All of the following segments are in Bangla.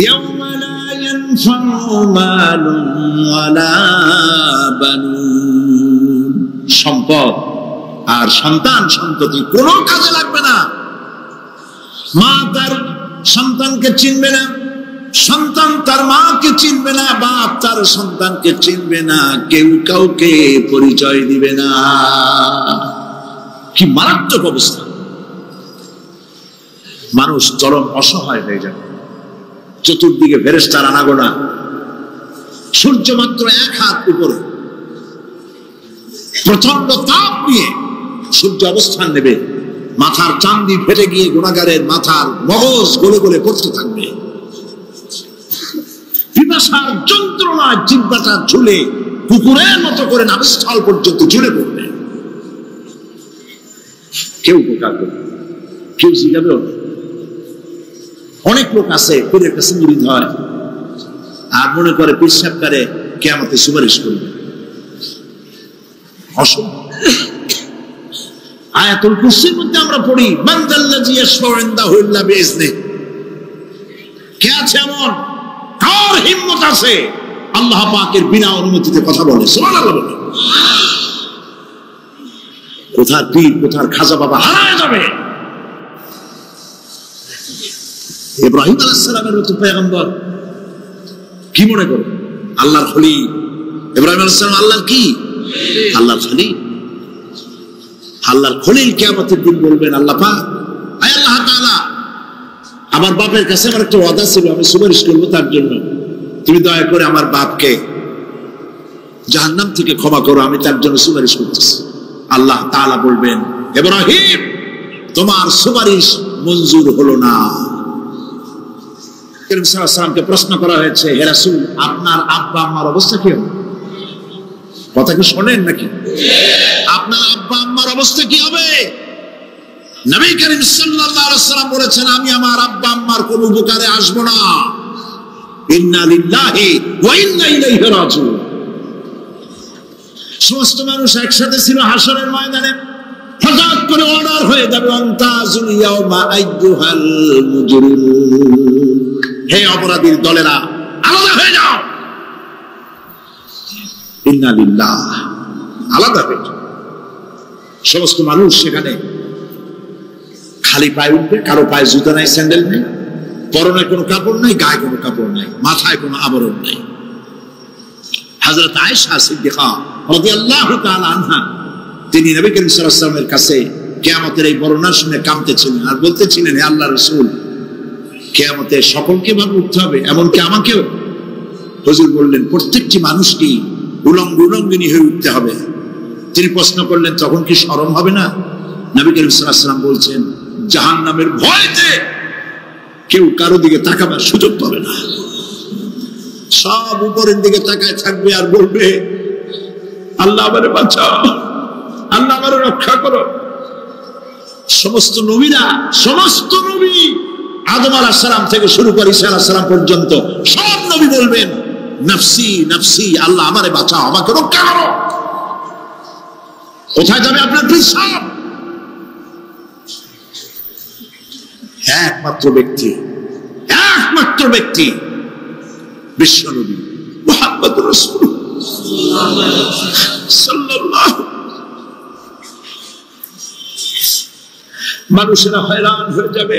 ইয়াউমা লা ইয়ানফাউ মালুন ওয়ালা বানুন, সম্পদ আর সন্তান সন্ততি কোনো কাজে লাগবে না। মা তার সন্তানকে চিনবে না, সন্তান তার মাকে চিনবে না, বাপ তার সন্তানকে চিনবে না, কেউ কাউকে পরিচয় দিবে না। কি মারাত্মক অবস্থা! মানুষ চরম অসহায় হয়ে যাবে। চতুর্দিকে ফেরেশতার আনাগোনা, সূর্য মাত্র 1 হাত উপরে, প্রচন্ড তাপ নিয়ে সূর্য অবস্থান নেবে, মাথার চাঁদি ফেটে গিয়ে গুনাহগারের মাথার মগজ গলে গলে পড়তে থাকবে। পিপাসার যন্ত্রণায় জিহ্বাটা ঝুলে কুকুরের মতো করে নাভিস্থল পর্যন্ত ঝুলে পড়বে। কেউ উপকার করবে, কেউ জিজ্ঞাবেও। অনেক লোক আছে পীরের কাছে মুরিদ হয় আর মনে করে পীর সাহেব করে কিয়ামতে সুপারিশ করবে। অসম্ভব। আয়াতুল কুরসির মধ্যে আমরা পড়ি, মান যাল্লাযী ইয়াশফাউ ইনদাহু ইল্লা বিইজনিহি। কে আছে এমন, কার হিম্মত আছে আল্লাহ পাকের বিনা অনুমতিতে কথা বলে? সুবহানাল্লাহ বলে। কোথার পীর কোথার খাজা বাবা হারায় যাবে। ইব্রাহিম আলাইহিস সালামের মতো পয়গম্বর কি মনে করে আল্লাহর খলিল? ইব্রাহিম আলাইহিস সালাম আল্লাহর কি? আল্লাহর খলিল। আল্লাহর খলিল কিয়ামতের দিন বলবেন, আল্লাহ পাক, আয় আল্লাহ তাআলা, আমার বাপের কাছে আমার একটা ওয়াদা ছিল, আমি সুপারিশ করবো তার জন্য, তুমি দয়া করে আমার বাপকে জাহান্নাম থেকে ক্ষমা করো, আমি তার জন্য সুপারিশ করতেছি। আল্লাহ তাআলা বলবেন, ইব্রাহিম, তোমার সুপারিশ মঞ্জুর হলো না। করিম সাল্লাল্লাহু আলাইহি ওয়াসাল্লামকে প্রশ্ন করা হয়েছে, হে রাসূল, আপনার আব্বা আম্মার অবস্থা কি হবে? কথা কি শোনেন নাকি? আপনার আব্বা আম্মার অবস্থা কি হবে? নবী করিম সাল্লাল্লাহু আলাইহি ওয়াসাল্লাম বলেছেন, আমি আমার আব্বা আম্মার কোনো উপকারে আসবো না। ইন্না লিল্লাহি ওয়া ইন্না ইলাইহি রাজিউন। সমস্ত মানুষ একসাথে ছিল হাসরের ময়দানে, হঠাৎ করে অর্ডার হয়ে যাবে, আনতাজুল ইয়াউমা আইয়ুহাল মুজরিমুন, হে অপরাধীর দলেরা আলাদা হয়ে যাও। ইন্না লিল্লাহ, আলাদা হয়ে যাও। সমস্ত মানুষ সেখানে খালি পায়ে উঠবে, কারো পায়ে জুতা নাই, স্যান্ডেল নেই, পরনে কোনো কাপড় নাই, গায়ে কোনো কাপড় নাই, মাথায় কোনো আবরণ নেই। হযরত আয়েশা সিদ্দিকা রাদিয়াল্লাহু তাআলা আনহা, তিনি নবী করিম সাল্লাল্লাহু আলাইহি ওয়াসাল্লামের কাছে কিয়ামতের এই বর্ণনা শুনে কাঁদতেছিলেন আর বলতেছিলেন, হে আল্লাহর রাসূল, কিয়ামতে সকলকে ভাবে উঠতে হবে, এমনকি আমাকেও? হুজুর বললেন, প্রত্যেকটি মানুষকে উলঙ্গিনী হয়ে উঠতে হবে। তিনি প্রশ্ন করলেন, তখন কি শরম হবে না? নবী করিম সাল্লাল্লাহু আলাইহি ওয়াসাল্লাম বলছেন, জাহান্নামের ভয়তে কেউ কারো দিকে তাকাবার সুযোগ পাবে না। সব উপরের দিকে তাকায় থাকবে আর বলবে, আল্লাহ আমারে বাঁচাও, আল্লাহ আমারে রক্ষা করো। সমস্ত নবীরা, সমস্ত নবী, আদম আলাইহিস সালাম থেকে শুরু করে ঈসা আলাইহিস সালাম পর্যন্ত সব নবী বলবেন, নফসি নফসি, আল্লাহ আমারে বাঁচাও, আমাকে রক্ষা করো। কোথায় যাবে আপনার পীর সাহেব? একমাত্র ব্যক্তি বিশ্ব নবী মুহাম্মদুর রাসূলুল্লাহ সাল্লাল্লাহু। মানুষেরা হয়রান হয়ে যাবে,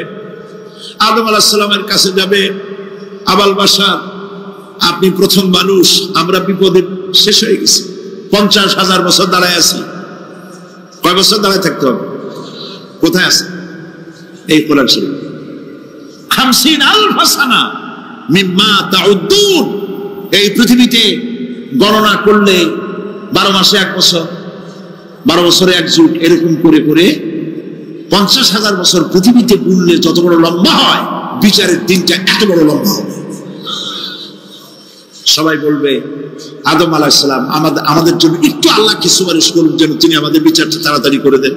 আদম আলাইহিস সালামের কাছে যাবে, আবাল বাশার, আপনি প্রথম মানুষ, আমরা বিপদে শেষ হয়ে গেছি, 50,000 বছর দাঁড়ায় আছি। কয় বছর দাঁড়ায় থাকতে হবে? কোথায় আছে? এই কোরআন শরীফ, 50,000 সানা মিম্মা তাউদ্দুন। এই পৃথিবীতে গণনা করলে 12 মাসে 1 বছর, 12 বছরে 1 যুগ, এরকম করে করে 50,000 বছর পৃথিবীতে গুনলে যত বড় লম্বা হয়, বিচারের দিনটা এত বড় লম্বা হবে। সবাই বলবে, আদম আলাইহিস সালাম আমাদের জন্য একটু আল্লাহকে সুপারিশ করুন যেন তিনি আমাদের বিচারটা তাড়াতাড়ি করে দেন।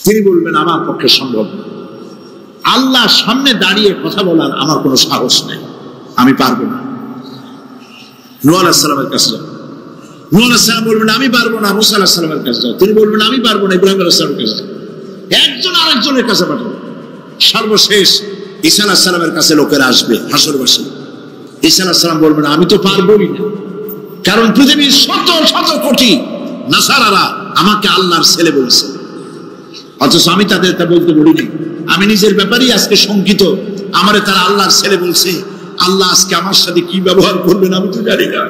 তিনি বলবেন, আমার পক্ষে সম্ভব না, আল্লাহর সামনে দাঁড়িয়ে কথা বলার আমার কোনো সাহস নেই, আমি পারবো না। নূহ আলাইহিস সালামের কাছে যাও, নূহ আলাইহিস সালাম বলবেন, আমি পারবো না। মুসা আলাইহিস সালামের কাছে যাও, তিনি বলবেন, আমি পারবো না। ইব্রাহিম আলাইহিস সালামের কাছে যাও, একজন আরেকজনের কাছে পাঠাবো। সর্বশেষ ঈসা আলাইহিস সালামের কাছে লোকেরা আসবে হাসরবাসী। ঈসা আলাইহিস সালাম বলবেন আমি তো পারবোই না, কারণ পৃথিবীর শত শত কোটি নাসারারা আমাকে আল্লাহর ছেলে বলছে, অথচ আমি তাদের তা বলতে বলিনি। আমি নিজের ব্যাপারেই আজকে শঙ্কিত, আমারে তারা আল্লাহর ছেলে বলছে। আল্লাহ আজকে আমার সাথে কি ব্যবহার করবেন আমি তো জানি না,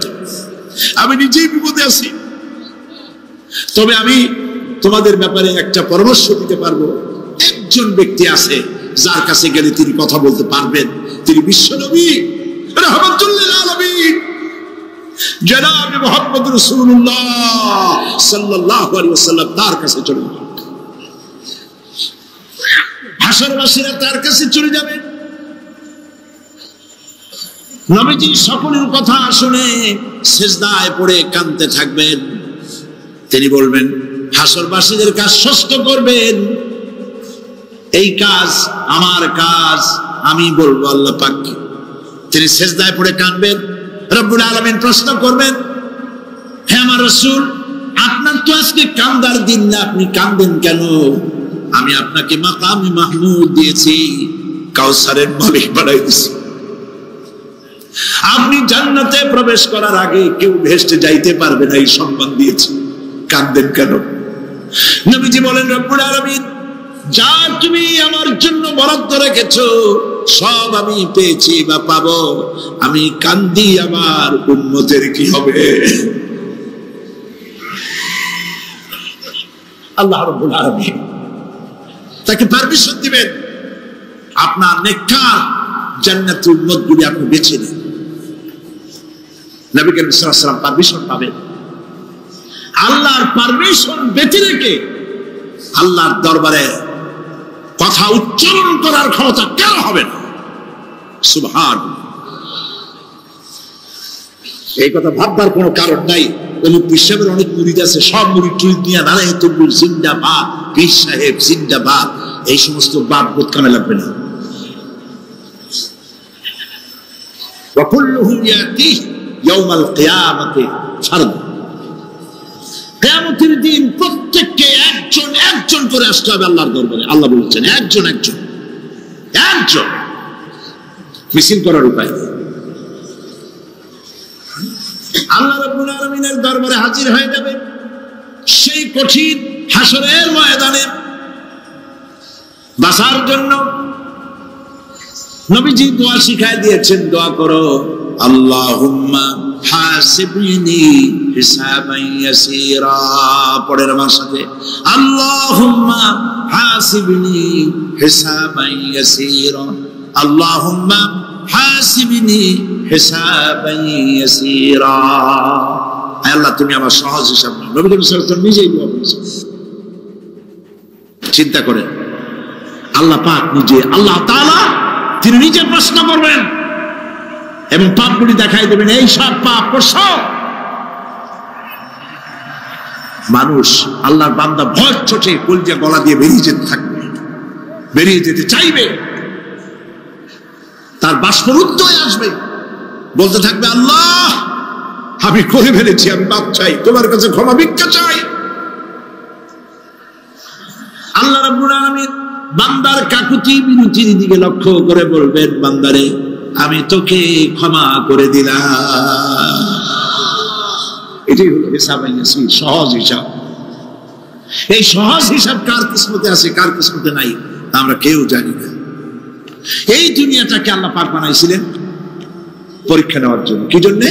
আমি নিজেই বিপদে আছি। তবে আমি তোমাদের ব্যাপারে একটা পরামর্শ দিতে পারবো। একজন ব্যক্তি আছে যার কাছে গেলে তিনি কথা বলতে পারবেন, তিনি বিশ্বনবী রাহমাতুল্লিল আলামিন জনাব মুহাম্মদ রাসূলুল্লাহ সাল্লাল্লাহু আলাইহি ওয়াসাল্লাম তার কাছে চলে যাবেন। হাসরবাসীরা তার কাছে চলে যাবেন। নবীজি সকলের কথা শুনে সিজদায় পড়ে কাঁদতে থাকবেন। তিনি বলবেন হাসরবাসীদের কাজ সুস্থ করবেন, এই কাজ আমার কাজ, আমি বলবো আল্লাহ পাককে। তিনি সিজদায় পড়ে কাঁদবেন। রব্বুল আলামিন প্রশ্ন করবেন, হে আমার রাসূল, আপনার তো আজকে কান্দার দিন না, আপনি কাঁদেন কেন? আমি আপনাকে মাকামে মাহমুদ দিয়েছি, কাউসারের মালিক বানাই দিয়েছি। আপনি জান্নাতে প্রবেশ করার আগে কেউ ভেস্টে যাইতে পারবে না, এই সম্মান দিয়েছি, কাঁদেন কেন? নবীজি বলেন, রব্বুল আলামিন যা তুমি আমার জন্য বরাদ্দ রেখেছো সব আমি পেয়েছি বা পাবো, আমি কান্দি আমার উম্মতের কি হবে? আল্লাহ রাব্বুল আলামিন তাকে পারমিশন দিবেন, আপনার নেককার জান্নাতুল উম্মতগুলি আপনি বেছে নিন। নবী করিম সাল্লাল্লাহু আলাইহি ওয়াসাল্লাম পারমিশন পাবেন। আল্লাহর পারমিশন বেঁচে রেখে আল্লাহর দরবারে কথা উচ্চারণ করার ক্ষমতা কেন হবে না? সুবহানাল্লাহ। এই কথা ভাববার কোনো কারণ নাই। অমুক পীর সাহেবের অনেক মুরিদ আছে, সব মুরিদ টুরিদ নিয়ে নারায়ে তাকবীর জিন্দাবাদ, পীর সাহেব জিন্দাবাদ, এই সমস্ত বাদ বোধ কামে লাগবে না। ওয়া কুল্লুহুম ইয়াতিহি ইয়াউমাল কিয়ামাতি ফারদা। কিয়ামতের দিন প্রত্যেককে একজন একজন করে আসতে হবে আল্লাহর দরবারে। আল্লাহ বলেছেন একজন একজন একজন, মিছিল করার উপায়। আল্লাহ রাব্বুল আলামিনের দরবারে হাজির হয়ে যাবে সেই কঠিন হাসরের ময়দানে বাঁচার জন্য। নবীজি দোয়া শিখায় দিয়েছেন, দোয়া করো, আল্লাহুম্মা হাসিবনি হিসাবান ইয়াসীরা। পড়েন আমার সাথে, আল্লাহুম্মা হাসিবনি হিসাবান ইয়াসীরা, আল্লাহুম্মা হাসিবনি হিসাবান ইয়াসীরা। আল্লাহ তুমি আমার সহজ হিসাব নাও। নবী করিম সাল্লাল্লাহু আলাইহি ওয়াসাল্লাম নিজেই দোয়া করেছেন। চিন্তা করেন, আল্লাহ পাক নিজে, আল্লাহ তাআলা তিনি নিজে প্রশ্ন করবেন এবং পাপগুলি দেখাই দেবেন, এই সব পাপ করছো। মানুষ আল্লাহর বান্দা ভয় চোটে কলজা গলা দিয়ে বেরিয়ে যেতে থাকবে, বেরিয়ে যেতে চাইবে, তার বাষ্পরুদ্ধ হয়ে আসবে, বলতে থাকবে, আল্লাহ আমি করে ফেলেছি, আমি পাপ চাই, তোমার কাছে ক্ষমা ভিক্ষা চাই। আল্লাহ রাব্বুল আলামিন বান্দার কাকুতি মিনতির দিকে লক্ষ্য করে বলবেন, বান্দারে আমি তোকে ক্ষমা করে দিলাম। এটাই হলো হিসাব, সহজ হিসাব। এই সহজ হিসাব কার কিসমতে আছে কার কিসমতে নাই আমরা কেউ জানি না। এই দুনিয়াটাকে আল্লাহ পাক বানাইছিলেন পরীক্ষা নেওয়ার জন্য। কি জন্যে?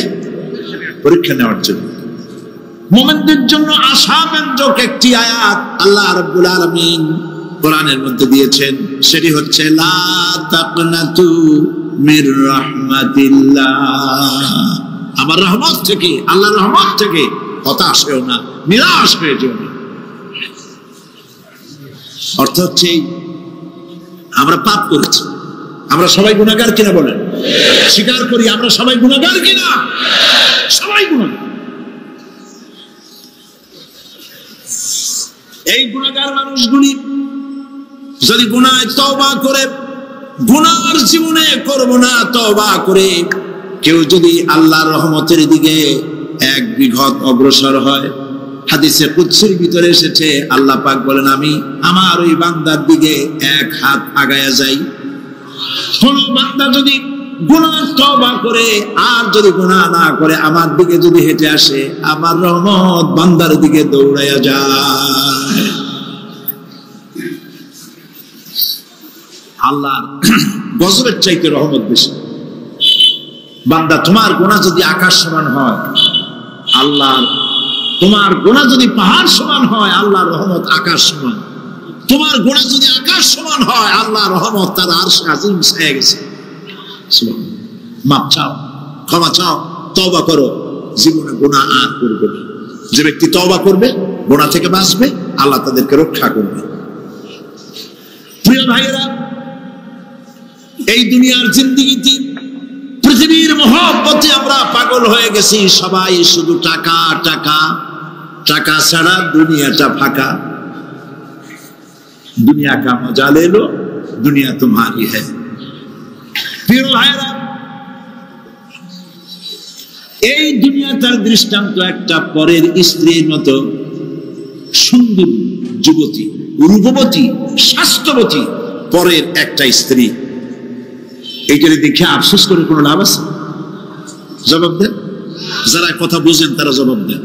পরীক্ষা নেওয়ার জন্য। মুমিনদের জন্য আশাব্যঞ্জক একটি আয়াত আল্লাহ রাব্বুল আলামিন কোরআনের মধ্যে দিয়েছেন, সেটি হচ্ছে লা তাকনাতু মির রাহমাতিল্লাহ। আমার রহমত থেকে, আল্লাহর রহমত থেকে হতাশ হয়েও না, নিরাশ হয়ে যেও না। অর্থ হচ্ছে আমরা পাপ করেছি, আমরা সবাই গুনাহগার কিনা বলেন? স্বীকার করি আমরা সবাই গুনাহগার কিনা? সবাই গুনাহগার। এই গুনাহগার মানুষগুলি যদি গুনাহে তওবা করে, গুনার জীবনে করব না তওবা করে কেউ যদি আল্লাহর রহমতের দিকে এক বিঘত অগ্রসর হয়, হাদিসে কুদসির ভিতরে এসেছে আল্লাহ পাক বলেন, আমি আমার ওই বান্দার দিকে এক হাত আগায়া যাই, কোন বান্দা যদি গুনাহ তওবা করে আর যদি গুনাহ না করে আমার দিকে যদি হেঁটে আসে, আমার রহমত বান্দার দিকে দৌড়াইয়া যায়। আল্লাহর গজবের চাইতে রহমত বেশি। বান্দা তোমার গুনাহ যদি আকাশ সমান হয়, আল্লাহ তোমার গুনাহ যদি পাহাড় সমান হয়, আল্লাহর রহমত আকাশ সমান। তোমার গুনাহ যদি আকাশ সমান হয়, আল্লাহর রহমত তার আরশ আজিম ছেয়ে গেছে। মাপ চাও, ক্ষমা চাও, তওবা করো, জীবনে গুনাহ আর করবে না। যে ব্যক্তি তওবা করবে, গুনাহ থেকে বাঁচবে, আল্লাহ তাদেরকে রক্ষা করবে। প্রিয় ভাইয়েরা, এই দুনিয়ার জিন্দেগিতে পৃথিবীর মহব্বতে আমরা পাগল হয়ে গেছি। সবাই শুধু টাকা টাকা টাকা ছাড়া দুনিয়াটা ফাঁকা। দুনিয়া কা মজা লে লো, দুনিয়া তোমারি হ্যায়। প্রিয় ভাইরা, এই দুনিয়াটার দৃষ্টান্ত একটা পরের স্ত্রীর মতো সুন্দর যুবতী, রূপবতী, স্বাস্থ্যবতী পরের একটা স্ত্রী। এইটারে দেখে আফসোস করে কোনো লাভ আছে? জবাব দেন, যারা কথা বুঝেন তারা জবাব দেন।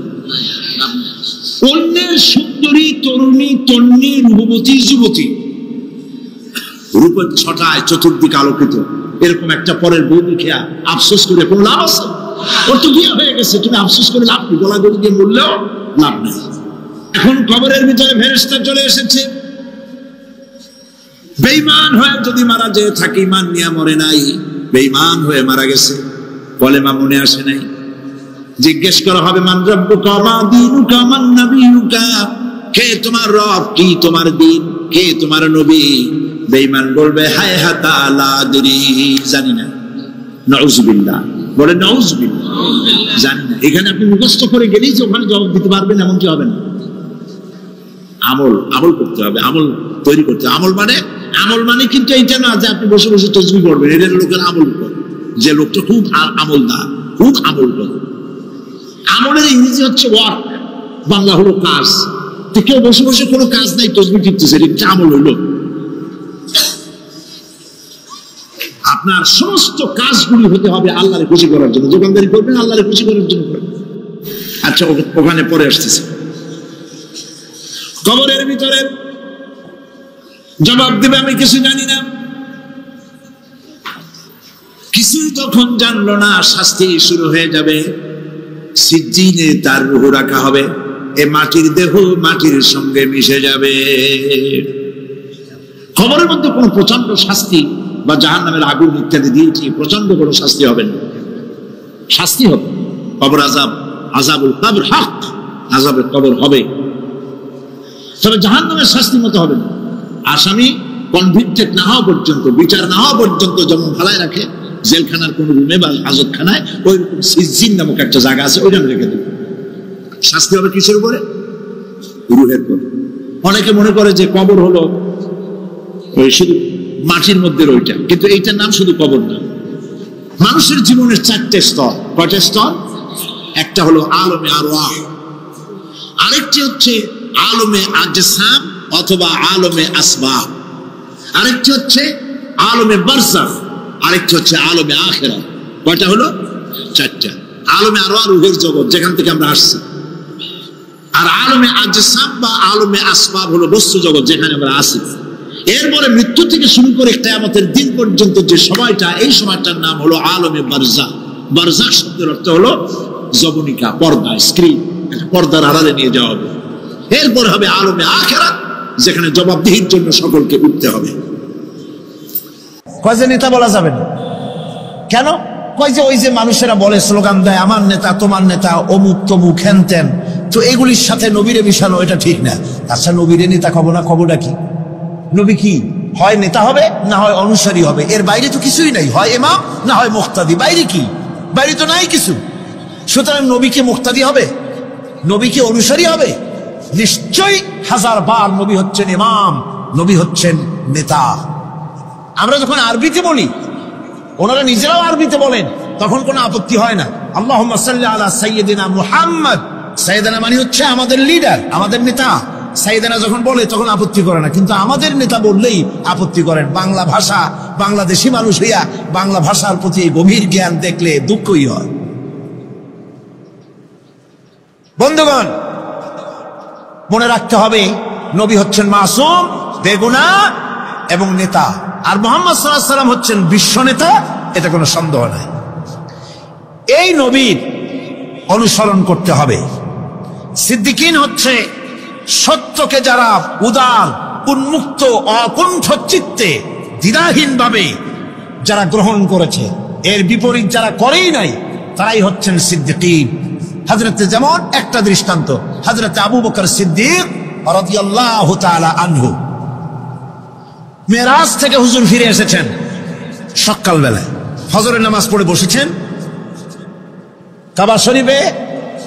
অন্যের সুন্দরী তরুণী, তন্নী, রূপবতী যুবতী, রূপের ছটায় চতুর্দিকে আলোকিত, এরকম একটা পরের বউ দেখে আফসোস করে কোনো লাভ আছে? ওর তো বিয়ে হয়ে গেছে, তুমি আফসোস করে লাভ নেই, গলা গড়ি দিয়ে মরলেও লাভ নেই। এখন কবরের ভিতরে ফেরেশতা চলে এসেছে। বেঈমান হয়ে যদি মারা যেয়ে থাকে, ঈমান নিয়ে মরে নাই, বেঈমান হয়ে মারা গেছে, কলেমা মনে আসে নাই, জিজ্ঞেস করা হবে মান রাব্বুকা মা দীনুকা মান নবিয়ুকা, কে তোমার রব, কি তোমার দিন, কে তোমার নবী? বেঈমান বলবে হায় হাতা লা আদরি, জানি না। নাউযুবিল্লাহ, বলে নাউযুবিল্লাহ, জানি না। এখানে আপনি মুখস্থ করে গেলেই যে ওখানে জবাব দিতে পারবেন এমন কি হবে না। আমল করতে হবে, আমল তৈরি করতে হবে। আমল মানে কিন্তু এইটা না যে আপনি বসে বসে তাসবিহ পড়বেন, এটা লোকের আমল করে। যে লোকটা খুব আমলদার, খুব আমল করে। আমলের ইংরেজি হচ্ছে ওয়ার্ক, বাংলা হলো কাজ। তো কেউ বসে বসে কোনো কাজ নাই, তাসবিহ টিপতেছে, এটা আমল হইল? আপনার সমস্ত কাজগুলি হতে হবে আল্লাহরে খুশি করার জন্য। দোকানদারি করবেন আল্লাহরে খুশি করার জন্য করবেন। আচ্ছা, ওখানে পরে আসতেছে। কবরের ভিতরে জবাব দেবে আমি কিছু জানি না। কিছুই যখন জানলো না, শাস্তি শুরু হয়ে যাবে। সিজ্জিনে তার রূহ রাখা হবে, এ মাটির দেহ মাটির সঙ্গে মিশে যাবে। কবরের মধ্যে কোনো প্রচন্ড শাস্তি বা জাহান্নামের আগুন ইত্যাদি দিয়েছি, প্রচন্ড কোনো শাস্তি হবে না। শাস্তি হবে, কবর আযাব, আযাবুল কবর হক, আযাবের কবর হবে, তবে জাহান্নামের শাস্তি মতো হবে না। আসামি কনভিক্টেড না হওয়া পর্যন্ত, বিচার না হওয়া পর্যন্ত যেমন ফালায় রাখে জেলখানার কোন রুমে বা হাজতখানায়, ওই রকম সিজ্জিন নামক একটা জায়গা আছে, ওইটা রেখে দেবে। শাস্তি হবে কিসের উপরে? রুহের উপরে। অনেকে মনে করে যে কবর হলো ওই শুধু মাটির মধ্যে ওইটা, কিন্তু এইটার নাম শুধু কবর না। মানুষের জীবনের চারটে স্তর। কয়টা স্তর? একটা হলো আলমে আরওয়াহ, আরেকটি হচ্ছে আলমে আজসাম অথবা আলমে আসবাব, আরেকটি হচ্ছে আলমে বারজাখ, আরেকটি হচ্ছে আলমে আখিরাত। কয়টা হলো? চারটা। আলমে আরওয়াহ রূহের জগৎ, যেখান থেকে আমরা আসছি। আর আলমে আজসাম বা আলমে আসবাব হলো বস্তু জগৎ, যেখানে আমরা আসি। এরপরে মৃত্যু থেকে শুরু করে কিয়ামতের দিন পর্যন্ত যে সময়টা, এই সময়টার নাম হলো আলমে বারজাখ। বারজাখ শব্দের অর্থ হলো জবনিকা, পর্দা, স্ক্রিন, পর্দার আড়ালে নিয়ে যাওয়া হবে। এরপর হবে আলমে আখিরাত, যেখানে জবাবদিহির জন্য সকলকে উঠতে হবে। কয় যে নেতা বলা যাবে না কেন? কয় যে ওই যে মানুষেরা বলে, স্লোগান দেয়, আমার নেতা, তোমার নেতা, অমুক তমুক, হেনতেন, তো এগুলির সাথে নবীরে মিশানো এটা ঠিক না। আচ্ছা, নবীরে নেতা কব না, কবটা কি? নবী কি হয় নেতা হবে, না হয় অনুসারী হবে, এর বাইরে তো কিছুই নাই। হয় ইমাম, না হয় মুক্তাদি, বাইরে কি? বাইরে তো নাই কিছু। সুতরাং নবীকে মুক্তাদি হবে, নবীকে অনুসারী হবে? নিশ্চয়ই হাজার বার নবী হচ্ছেন ইমাম, নবী হচ্ছেন নেতা। আমরা যখন আরবিতে বলি, ওনারা নিজেরাও আরবিতে বলেন, তখন কোনো আপত্তি হয় না। আল্লাহুম্মা সাল্লি আলা সাইয়্যিদিনা মুহাম্মদ। সাইয়্যিদিনা মানে হচ্ছে আমাদের লিডার, আমাদের নেতা। সাইয়েদানা যখন বলে তখন আপত্তি করে না, কিন্তু আমাদের নেতা বললেই আপত্তি করেন। বাংলা ভাষা, বাংলাদেশি মানুষ হইয়া বাংলা ভাষার প্রতি গভীর জ্ঞান দেখলে দুঃখই হয়। বন্ধুগণ, মনে রাখতে হবে নবী হচ্ছেন মাসুম, বেগুনাহ এবং নেতা, আর মুহাম্মদ সাল্লাল্লাহু আলাইহি ওয়াসাল্লাম হচ্ছেন বিশ্ব নেতা, এটা কোনো সন্দেহ নাই। এই নবীর অনুসরণ করতে হবে। সিদ্দিকিন হচ্ছে সত্যকে যারা উদার, উন্মুক্ত, অকুণ্ঠ চিত্তে, দ্বিধাহীন ভাবে যারা গ্রহণ করেছে, এর বিপরীত যারা করেই নাই, তারাই হচ্ছেন সিদ্দিকিন। হযরতে, যেমন একটা দৃষ্টান্ত, হযরতে আবু বকর সিদ্দিক রাদিয়াল্লাহু তাআলা আনহু, মেরাজ থেকে হুজুর ফিরে এসেছেন সকালবেলায়, ফজরের নামাজ পড়ে বসেছেন কাবা শরীফে,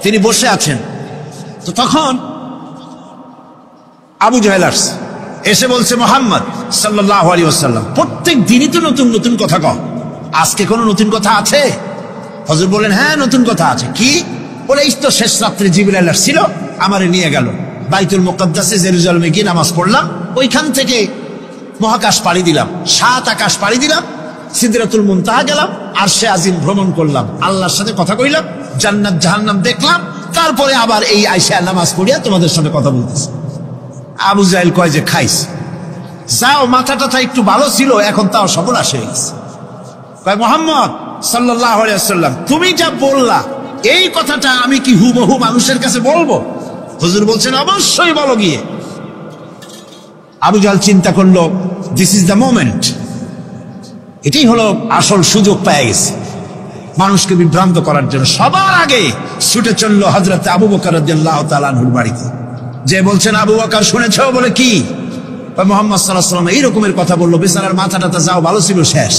তিনি বসে আছেন। তো তখন আবু জাহেল এসে বলছে, মুহাম্মদ সাল্লাল্লাহু আলাইহি ওয়াসাল্লাম, প্রত্যেক দিনই তো নতুন নতুন কথা কও, আজকে কোনো নতুন কথা আছে? হুজুর বললেন, হ্যাঁ নতুন কথা আছে। কি? বলে, এই তো শেষ রাত্রে জিবরাইল আসছিল, আমারে নিয়ে গেল বাইতুল মুকাদ্দাসে, জেরুজালেমে গিয়ে নামাজ পড়লাম, ওইখান থেকে মহাকাশ পাড়ি দিলাম, 7 আকাশ পাড়ি দিলাম, সিদরাতুল মুনতাহা গেলাম, আরশে আজিম ভ্রমণ করলাম, আল্লাহর সাথে কথা কইলাম, জান্নাত জাহান্নাম দেখলাম, তারপরে আবার এই আয়েশা নামাজ পড়িয়া তোমাদের সাথে কথা বলতেছে। আবু জাহেল কয় যে, খাইস, যাও, মাথাটা একটু ভালো ছিল, এখন তাও সর্বনাশ হয়ে গেছে। কয়, মুহাম্মদ সাল্লাল্লাহু আলাইহি ওয়াসাল্লাম, তুমি যা বললা এই কথাটা আমি কি হুবহু মানুষের কাছে বলবো? হুজুর বলছেন, অবশ্যই বলো গিয়ে। আবু জাহেল চিন্তা করলো, দিস ইজ দ্য মোমেন্ট, এটাই হলো আসল সুযোগ পেয়ে গেছে মানুষকে বিভ্রান্ত করার জন্য। সবার আগে ছুটে চললো হযরত আবু বকর রাদিয়াল্লাহু তাআলা আনহুর বাড়িতে, যে বলছেন, আবু বকর শুনেছো? বলে, কি? মুহাম্মদ সাল্লাল্লাহু আলাইহি ওয়াসাল্লাম এই রকমের কথা বললো, বেচারার মাথাটা যাও ভালো ছিল, শেষ।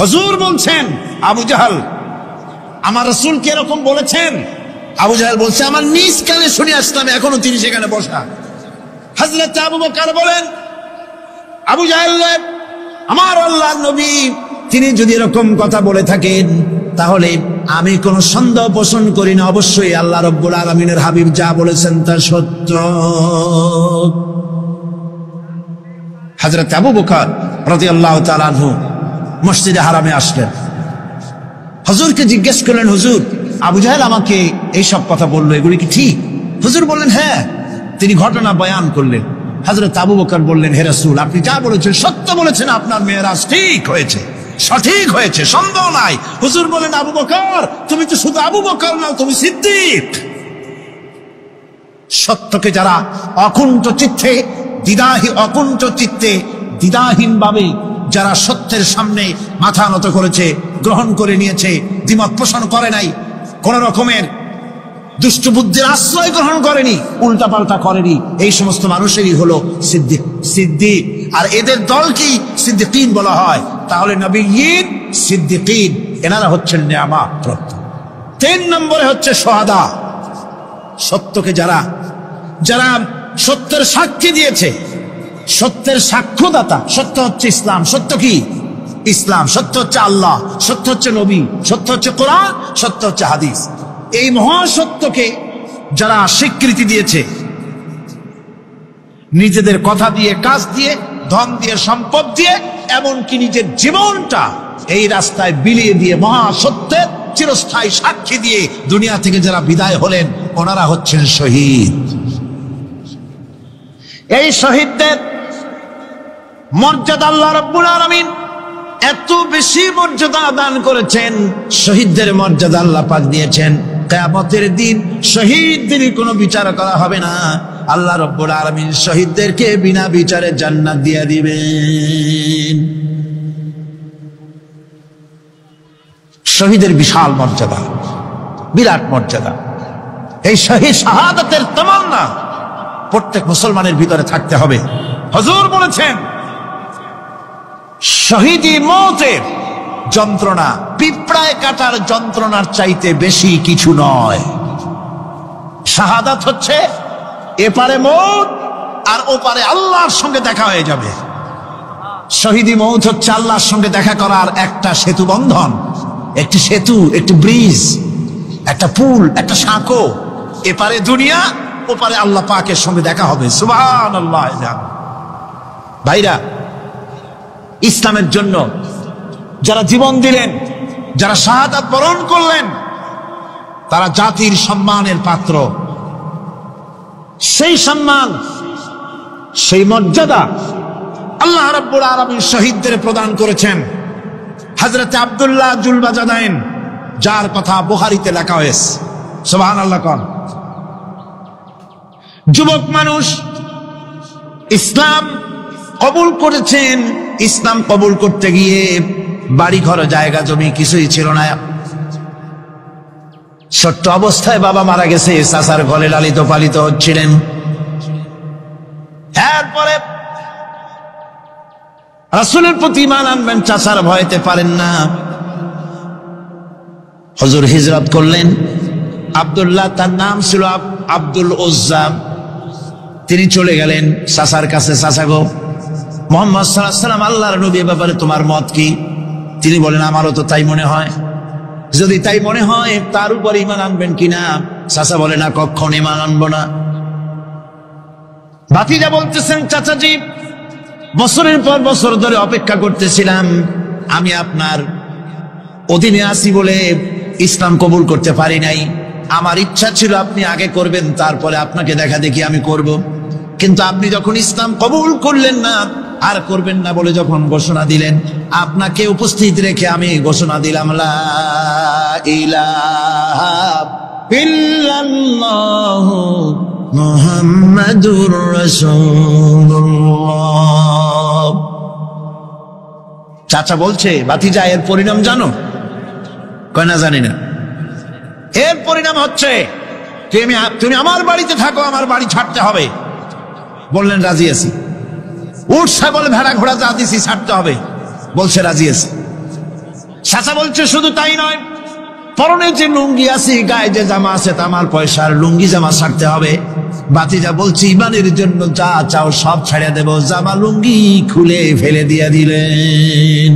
হুজুর বলছেন, আবু জাহেল, আমার রাসূল কি এরকম বলেছেন? আবু জাহেল বলছে, আমার নিজ কানে শুনে আসলাম, এখনো তিনি সেখানে বসা। হযরত আবু বকর বলেন, আবু জাহেল, আমার আল্লাহর নবী তিনি যদি এরকম কথা বলে থাকেন, তাহলে আমি কোনো সন্দেহ পোষণ করি না, অবশ্যই আল্লাহ রাব্বুল আলামিনের হাবিব যা বলেছেন তা সত্য। হযরত আবু বকর রাদিয়াল্লাহু তাআলা আনহু মসজিদে হারামে আসলেন, হুজুরকে জিজ্ঞেস করলেন, হুজুর, আবু জাহেল আমাকে এইসব কথা বললো, এগুলি কি ঠিক? হুজুর বললেন, হ্যাঁ। তিনি ঘটনা বয়ান করলেন। হযরত আবু বকর বললেন, হে রাসূল, আপনি যা বলেছেন সত্য বলেছেন, আপনার মেরাজ ঠিক হয়েছে, সঠিক হয়েছে, সন্দেহ নাই। হুজুর বলেন, আবু বকর, তুমি তো শুধু আবু বকর নাও, তুমি সিদ্দিক। সত্যকে যারা অকুণ্ঠ চিত্তে, অকুণ্ঠ চিত্তে, দ্বিধাহীন ভাবে যারা সত্যের সামনে মাথা নত করেছে, গ্রহণ করে নিয়েছে, দ্বিমত পোষণ করে নাই, কোন রকমের দুষ্ট বুদ্ধির আশ্রয় গ্রহণ করেনি, উল্টা পাল্টা করেনি, এই সমস্ত মানুষেরই হলো সিদ্দিক। সিদ্দিক, আর এদের দলকেই সিদ্দিকিন বলা হয়। তাহলে নবিয়্যিন, সিদ্দিকিন, এনারা হচ্ছেন নিয়ামত প্রাপ্ত। 3 নম্বরে হচ্ছে শুহাদা, সত্যকে যারা সত্যের সাক্ষী দিয়েছে, সত্যের সাক্ষ্যদাতা। সত্য হচ্ছে ইসলাম। সত্য কি? ইসলাম। সত্য হচ্ছে আল্লাহ, সত্য হচ্ছে নবী, সত্য হচ্ছে কোরআন, সত্য হচ্ছে হাদিস। এই মহাসত্যকে যারা স্বীকৃতি দিয়েছে, নিজেদের কথা দিয়ে, কাজ দিয়ে, ধন দিয়ে, সম্পদ দিয়ে, এমনকি নিজের জীবনটা এই রাস্তায় বিলিয়ে দিয়ে মহাসত্যের চিরস্থায়ী সাক্ষী দিয়ে দুনিয়া থেকে যারা বিদায় হলেন, ওনারা হচ্ছেন শহীদ। এই শহীদদের মর্যাদা আল্লাহ রাব্বুল আলামিন এত বেশি মর্যাদা দান করেছেন, শহীদদের মর্যাদা আল্লাহ পাক দিয়েছেন। কিয়ামতের দিন শহীদদের কোনো বিচার করা হবে না, আল্লাহ রাব্বুল আলামিন শহীদদেরকে বিনা বিচারে জান্নাত দিয়ে দিবেন। শহীদের বিশাল মর্যাদা, বিরাট মর্যাদা। এই শহীদ শাহাদাতের তামান্না প্রত্যেক মুসলমানের ভিতরে থাকতে হবে। হুজুর বলেছেন, শহীদি মওতের যন্ত্রণা পিঁপড়ায় কাটার যন্ত্রণার চাইতে বেশি কিছু নয়। শাহাদাত হচ্ছে এপারে মওত আর ওপারে আল্লাহর সঙ্গে দেখা হয়ে যাবে। শহীদি মওত হচ্ছে আল্লাহর সঙ্গে দেখা করার একটা সেতু বন্ধন, একটি সেতু, একটি ব্রিজ, একটা পুল, একটা সাঁকো। এপারে দুনিয়া, ওপারে আল্লাহ পাকের সঙ্গে দেখা হবে। সুবহানাল্লাহ। ভাইরা, ইসলামের জন্য যারা জীবন দিলেন, যারা শাহাদাত বরণ করলেন, তারা জাতির সম্মানের পাত্র। সেই সম্মান, সেই মর্যাদা আল্লাহ রাব্বুল আলামিন শহীদদের প্রদান করেছেন। হযরত আব্দুল্লাহ জুলবাজাদাইন, যার কথা বুখারীতে লেখা হয়েছে। সুবহানাল্লাহ। কোন যুবক মানুষ ইসলাম কবুল করেছেন। ইসলাম কবুল করতে গিয়ে বাড়ি ঘর জায়গা জমি কিছুই ছিল না। ছোট্ট অবস্থায় বাবা মারা গেছে, চাচার ঘরে লালিত পালিত হচ্ছিলেন। এরপরে রাসূলের প্রতি ঈমান আনবেন, চাচার ভয়তে পারেন না। হুজুর হিজরত করলেন। আব্দুল্লাহ, তার নাম ছিল আব্দুল উজ্জা। তিনি চলে গেলেন চাচার কাছে। চাচা গো, মুহাম্মদ সাল্লাল্লাহু আলাইহি ওয়াসাল্লাম আল্লাহর নবী, ব্যাপারে তোমার মত কি? তিনি বলেন, আমারও তো তাই মনে হয়। যদি তাই মনে হয় তার উপর ঈমান আনবেন কিনা? চাচা বলে, না, কখন ঈমান আনবো না। ভাতিজা বলতেছেন, চাচাজি, বছরের পর বছর ধরে অপেক্ষা করতেছিলাম, আমি আপনার অধীনে আছি বলে ইসলাম কবুল করতে পারি নাই। আমার ইচ্ছা ছিল আপনি আগে করবেন, তারপরে আপনাকে দেখা দেখি আমি করব। কিন্তু আপনি যখন ইসলাম কবুল করলেন না, আর করবেন না বলে যখন ঘোষণা দিলেন, আপনাকে উপস্থিত রেখে আমি ঘোষণা দিলাম, লা ইলাহা ইল্লাল্লাহু মুহাম্মাদুর রাসূলুল্লাহ। চাচা বলছে, ভাতিজা, এর পরিণাম জানো? কয় না, জানি না। এর পরিণাম হচ্ছে তুমি আমার বাড়িতে থাকো, আমার বাড়ি ছাড়তে হবে। বললেন, রাজি আছি। উট ছাগল ভেড়া ঘোড়া যা দিছি ছাড়তে হবে। বলছে, রাজি আছি। চাচা বলছে, শুধু তাই নয়, পরনে যে লুঙ্গি আছে, গায়ে যে জামা আছে, তামার পয়সার লুঙ্গি জামা ছাড়তে হবে। ভাতিজা বলছে, ইমানের জন্য যা চাও সব ছেড়ে দেব। জামা লুঙ্গি খুলে ফেলে দিয়ে দিলেন।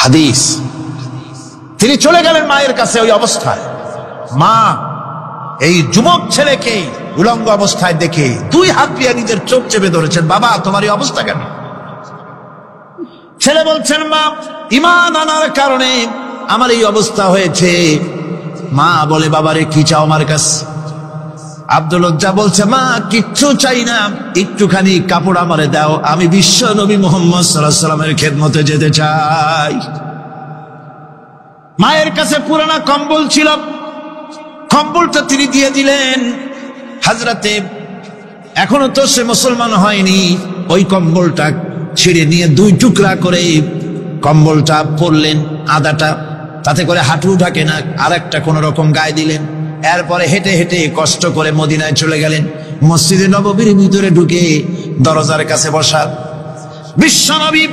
হাদিস। তিনি চলে গেলেন মায়ের কাছে ওই অবস্থায়। মা এই যুবক ছেলেকে উলঙ্গ অবস্থায় দেখে দুই হাত দিয়ে নিজের চোখ চেপে ধরেছেন। বাবা, তোমার এই অবস্থা কেন? ছেলে বলছেন, মা, ঈমান আনার কারণে আমার এই অবস্থা হয়েছে। মা বলে, বাবারে, কি চাও আমার কাছে? আব্দুল উজ্জা বলছে, মা, কিচ্ছু চাই না, একটুখানি কাপড় আমারে দাও, আমি বিশ্ব নবী মুহাম্মদ সাল্লাল্লাহু আলাইহি ওয়াসাল্লামের খেদমতে যেতে চাই। মায়ের কাছে পুরানা কম্বল ছিল, কম্বলটা তিনি দিয়ে দিলেন। হযরতে, এখনো তো সে মুসলমান হয়নি, ওই কম্বলটা ছিঁড়ে নিয়ে দুই টুকরা করে কম্বলটা পরলেন, আদাটা তাতে করে হাঁটু ঢাকে না, আর একটা কোন রকম গায়ে দিলেন। এরপরে হেঁটে হেঁটে কষ্ট করে মদিনায় চলে গেলেন। মসজিদে নববীর ভিতরে ঢুকে দরজার কাছে বসা বিশ্বনবী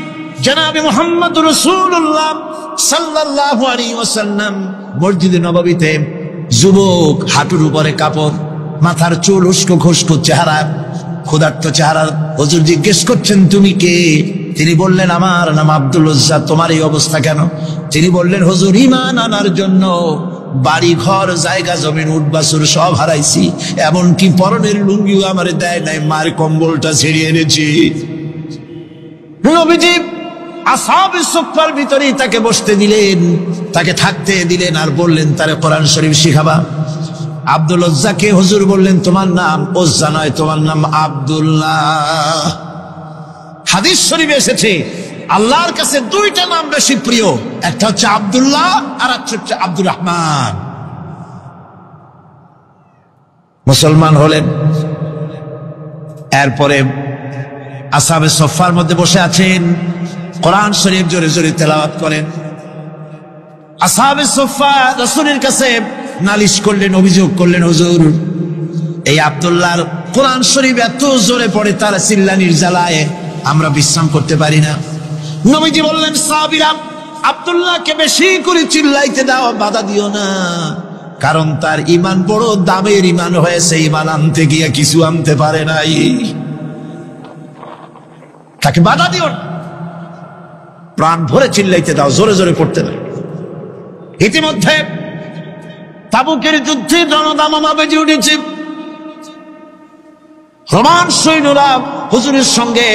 জনাবে মুহাম্মদ রাসূলুল্লাহ সাল্লাল্লাহু আলাইহি ওয়াসাল্লাম মসজিদে নববীতে, যুবক, হাঁটুর উপরে কাপড়, মাথার চুল উস্কো খুস্কো চেহারা, ক্ষুধার্ত চেহারা। হুজুর জিজ্ঞেস করছেন, তুমি কে? তিনি বললেন, আমার নাম আব্দুল উজ্জা। তোমার এই অবস্থা কেন? তিনি বললেন, হুজুর, ঈমান আনার জন্য বাড়ি ঘর জায়গা জমিন উট বাছুর সব হারাইছি, এমনকি পরনের লুঙ্গিও আমারে দেয় নাই, মার কম্বলটা ছিঁড়িয়ে এনেছি। নবীজি আসহাবে সুফফার ভিতরেই তাকে বসতে দিলেন, তাকে থাকতে দিলেন, আর বললেন, তারে কোরআন শরীফ শিখাবা। আব্দুল উজ্জাকে হুজুর বললেন, তোমার নাম উজ্জা নয়, তোমার নাম আব্দুল্লাহ। হাদিস শরীফে এসেছে, আল্লাহর কাছে দুইটা নাম বেশি প্রিয়, একটা হচ্ছে আব্দুল্লাহ আর একটা হচ্ছে আব্দুর রহমান। মুসলমান হলেন। এরপরে আসহাবে সুফফার মধ্যে বসে আছেন, কোরআন শরীফ জোরে জোরে তেলাওয়াত করেন। আসহাবে সুফফা রাসূলের কাছে নালিশ করলেন, অভিযোগ করলেন, হুজুর, এই আব্দুল্লাহর কোরআন শরীফ এত জোরে পড়ে, তার চিল্লানির জ্বালায় আমরা বিশ্রাম করতে পারি না। নবীজি বললেন, সাহাবীরা, আব্দুল্লাহকে বেশি করে চিল্লাইতে দাও, বাধা দিও না, কারণ তার ঈমান বড় দামের ঈমান হয়েছে, ঈমান আনতে গিয়ে কিছু আনতে পারে নাই, তাকে বাধা দিও না, প্রাণ ভরে চিল্লাইতে দাও, জোরে জোরে পড়তে দাও। ইতিমধ্যে তাবুকের যুদ্ধে রণদামামা বেজে উঠেছে। রোমান সৈন্যরা হুজুরের সঙ্গে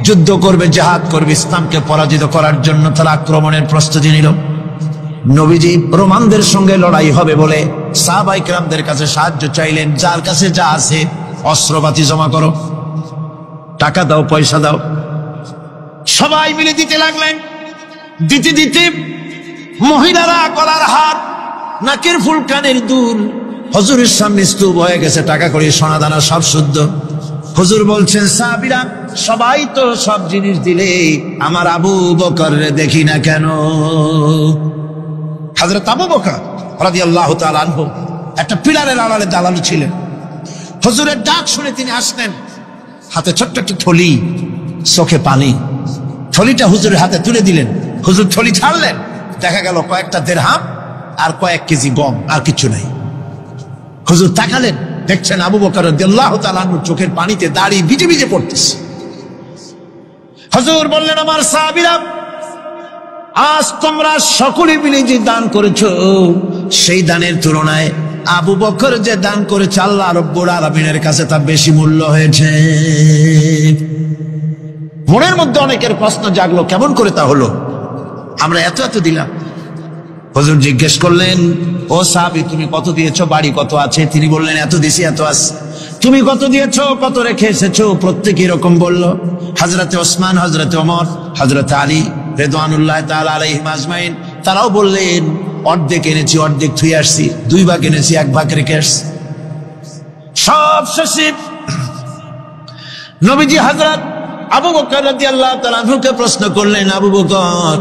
যুদ্ধ করবে, জিহাদ করবে, ইসলামকে পরাজিত করার জন্য তারা আক্রমণের প্রস্তুতি নিল। নবীজি রোমানদের সঙ্গে লড়াই হবে বলে সাহাবায়ে কেরামদের কাছে সাহায্য চাইলেন, যার কাছে যা আছে অস্ত্রপাতি জমা করো, টাকা দাও, পয়সা দাও। সবাই মিলে দিতে লাগলেন। দিতে দিতে মহিলারা গলার হার, নাকের ফুল, কানের দুল হুজুরের সামনে স্তূপ হয়ে গেছে, টাকা করে সোনা দানা সব শুদ্ধ। হুজুর বলছেন, সাহাবীরা সবাই তো সব জিনিস দিলে, আমার আবু বকর দেখি না কেন? হযরত আবু বকর রাদিয়াল্লাহু তাআলা আনহু একটা পিলারের আড়ালে দাঁড়ানো ছিলেন। হুজুরের ডাক শুনে তিনি আসলেন, হাতে ছোট্ট একটা থলি, চোখে পানি। থলিটা হুজুরের হাতে তুলে দিলেন। হুজুর থলি ছাড়লেন, দেখা গেল কয়েকটা দিরহাম আর কয়েক কেজি গম, আর কিছু নাই। হুজুর তাকালেন, দেখছেন আবু বকর রাদিয়াল্লাহু তাআলা আনহু চোখের পানিতে দাড়ি ভিজে ভিজে পড়তেছে। হুজুর বললেন, আমার সাহাবীরা, আজ তোমরা সকলে মিলে যে দান করেছো, সেই দানের তুলনায় আবু বকর যে দান করেছে আল্লাহ রাব্বুল আলামিনের কাছে তা বেশি মূল্য হয়েছে। মনের মধ্যে অনেকের প্রশ্ন জাগলো, কেমন করে তা হলো? আমরা এত এত দিলাম। হুজুর জিজ্ঞেস করলেন, ও সাহাবী, তুমি কত দিয়েছো? বাড়ি কত আছে? তিনি বললেন, এত দিছি, এত আছে। তুমি কত দিয়েছো? কত রেখে এসেছো? প্রত্যেকে এরকম বলল। হযরতে ওসমান, হযরতে ওমর, হযরতে আলী রিদওয়ানুল্লাহ তাআলা আলাইহিম আজমাইন, তারাও বললেন, অর্ধেক এনেছি, অর্ধেক থুই আসছি, 2 ভাগ এনেছি, 1 ভাগ রেখে আসছি। সব শেষে নবীজি হযরত আবু বকর রাদিয়াল্লাহু তাআলা আনহুকে প্রশ্ন করলেন, আবু বকর,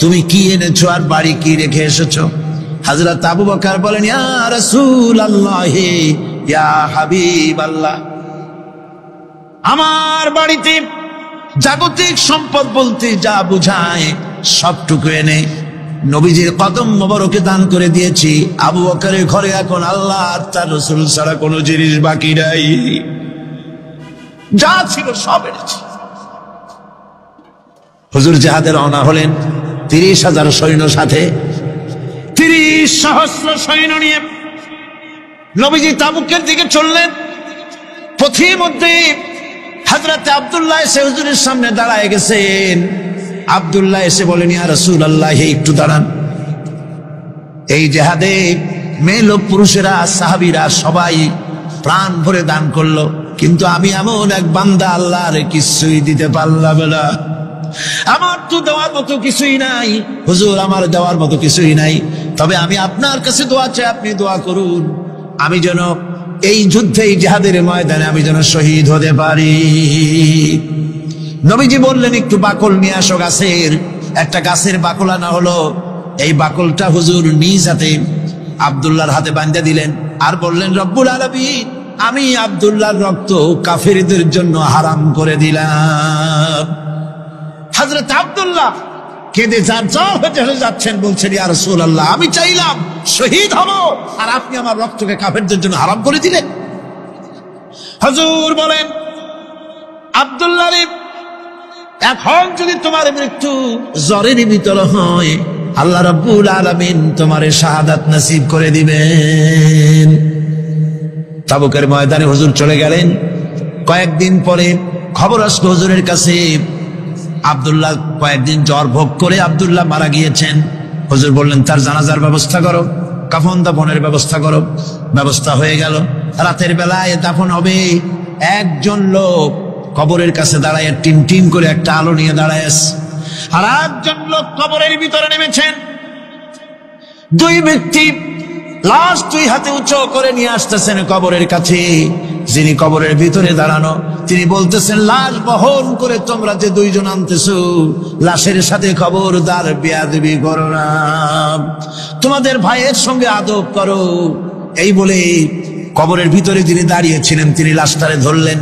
তুমি কি এনেছো আর বাড়ি কি রেখে এসেছো? হযরত আবু বকর বলেন, ইয়া রাসূলুল্লাহ, ইয়া হাবিবাল্লাহ, আমার বাড়িতে জাগতিক সম্পদ বলতে যা বুঝায় সবটুকু এনে নবীজির কদম মোবারকে দান করে দিয়েছি। আবু বকরের ঘরে এখন আল্লাহ আর তার রাসূল ছাড়া কোনো জিনিস বাকি নাই, যা ছিল সব এনেছি। হুজুর জিহাদে রওনা হলেন 30,000 সৈন্য সাথে, 30 সহস্র সৈন্য নিয়ে নবীজি তাবুকের দিকে চললেন। পথের মধ্যে হযরত আব্দুল্লাহ এসে হুজুরের সামনে দাঁড়ায় গেছেন। আব্দুল্লাহ এসে বলেন, ইয়া রাসূলুল্লাহ, একটু দাঁড়ান। এই জিহাদে মেয়ে লোক, পুরুষেরা, সাহাবীরা সবাই প্রাণ ভরে দান করলো, কিন্তু আমি এমন এক বান্দা, আল্লাহর কিছুই দিতে পারলাম না। আমার তো দেওয়ার মতো কিছুই নাই হুজুর, আমার দেওয়ার মতো কিছুই নাই। তবে আমি আপনার কাছে দোয়া চাই, আপনি দোয়া করুন, আমি যেন এই যুদ্ধে, এই জিহাদের ময়দানে আমি যেন শহীদ হতে পারি। নবীজি বললেন, একটু বাকল নিয়ে আসো গাছের। একটা গাছের বাকল আনা হলো। এই বাকলটা হুজুর নিজ হাতে আব্দুল্লাহর হাতে বাঁধা দিলেন, আর বললেন, রব্বুল আলামিন, আমি আব্দুল্লাহর রক্ত কাফেরদের জন্য হারাম করে দিলাম। হযরত আব্দুল্লাহ কেঁদে জারজার হয়ে যাচ্ছেন, বলছেন, ইয়া রাসূলুল্লাহ, আমি চাইলাম শহীদ হব, আর আপনি আমার রক্তকে কাফেরদের জন্য হারাম করে দিলেন। হুজুর বলেন, আব্দুল্লাহ, এখন যদি তোমার মৃত্যু জ্বরের ভিতর হয়, আল্লাহ রাব্বুল আলামিন তোমারে শাহাদাত নসিব করে দিবেন। তাবুকের ময়দানে হুজুর চলে গেলেন। কয়েকদিন পরে খবর আসলো হুজুরের কাছে, আব্দুল্লাহ কয়েকদিন জ্বর ভোগ করে আব্দুল্লাহ মারা গিয়েছেন। হুজুর বললেন, তার জানাজার ব্যবস্থা করো, কাফন দাফনের ব্যবস্থা করো। ব্যবস্থা হয়ে গেল। রাতের বেলায় দাফন হবে। একজন লোক কবরের কাছে দাঁড়ায় টিম টিম করে একটা আলো নিয়ে দাঁড়ায় আছে, আর একজন লোক কবরের ভিতরে নেমেছেন। 2 ব্যক্তি লাশ 2 হাতে উঁচু করে নিয়ে আসতেছেন কবরের কাছে। যিনি কবরের ভিতরে দাঁড়ানো, তিনি বলতেছেন, লাশ বহন করে তোমরা যে 2 জন আনতেছো, লাশের সাথে খবরদার বেয়াদবি করো না, তোমাদের ভাইয়ের সঙ্গে আদব করো। এই বলে কবরের ভিতরে যিনি দাঁড়িয়েছিলেন, তিনি লাশটারে ধরলেন।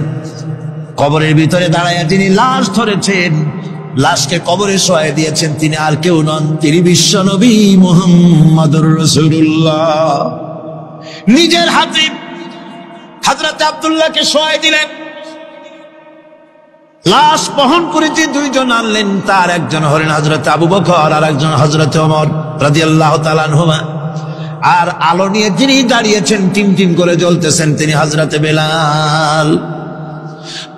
কবরের ভিতরে দাঁড়ায় যিনি লাশ ধরেছেন, লাশকে কবরে শোয়াই দিয়েছেন, তিনি আর কেউ নন, তিনি বিশ্ব নবী মুহাম্মদুর রাসূলুল্লাহ। নিজের হাতে হযরত আব্দুল্লাহকে শোয়াই দিলেন। লাশ বহন করে যে 2 জন আনলেন, তার একজন হলেন হযরত আবু বকর, আর একজন হযরত ওমর রাদিয়াল্লাহু তাআলা আনহুমা। আর আলো নিয়ে যিনি দাঁড়িয়েছেন, টিম টিম করে জ্বলতেছেন, তিনি হযরতে বেলাল।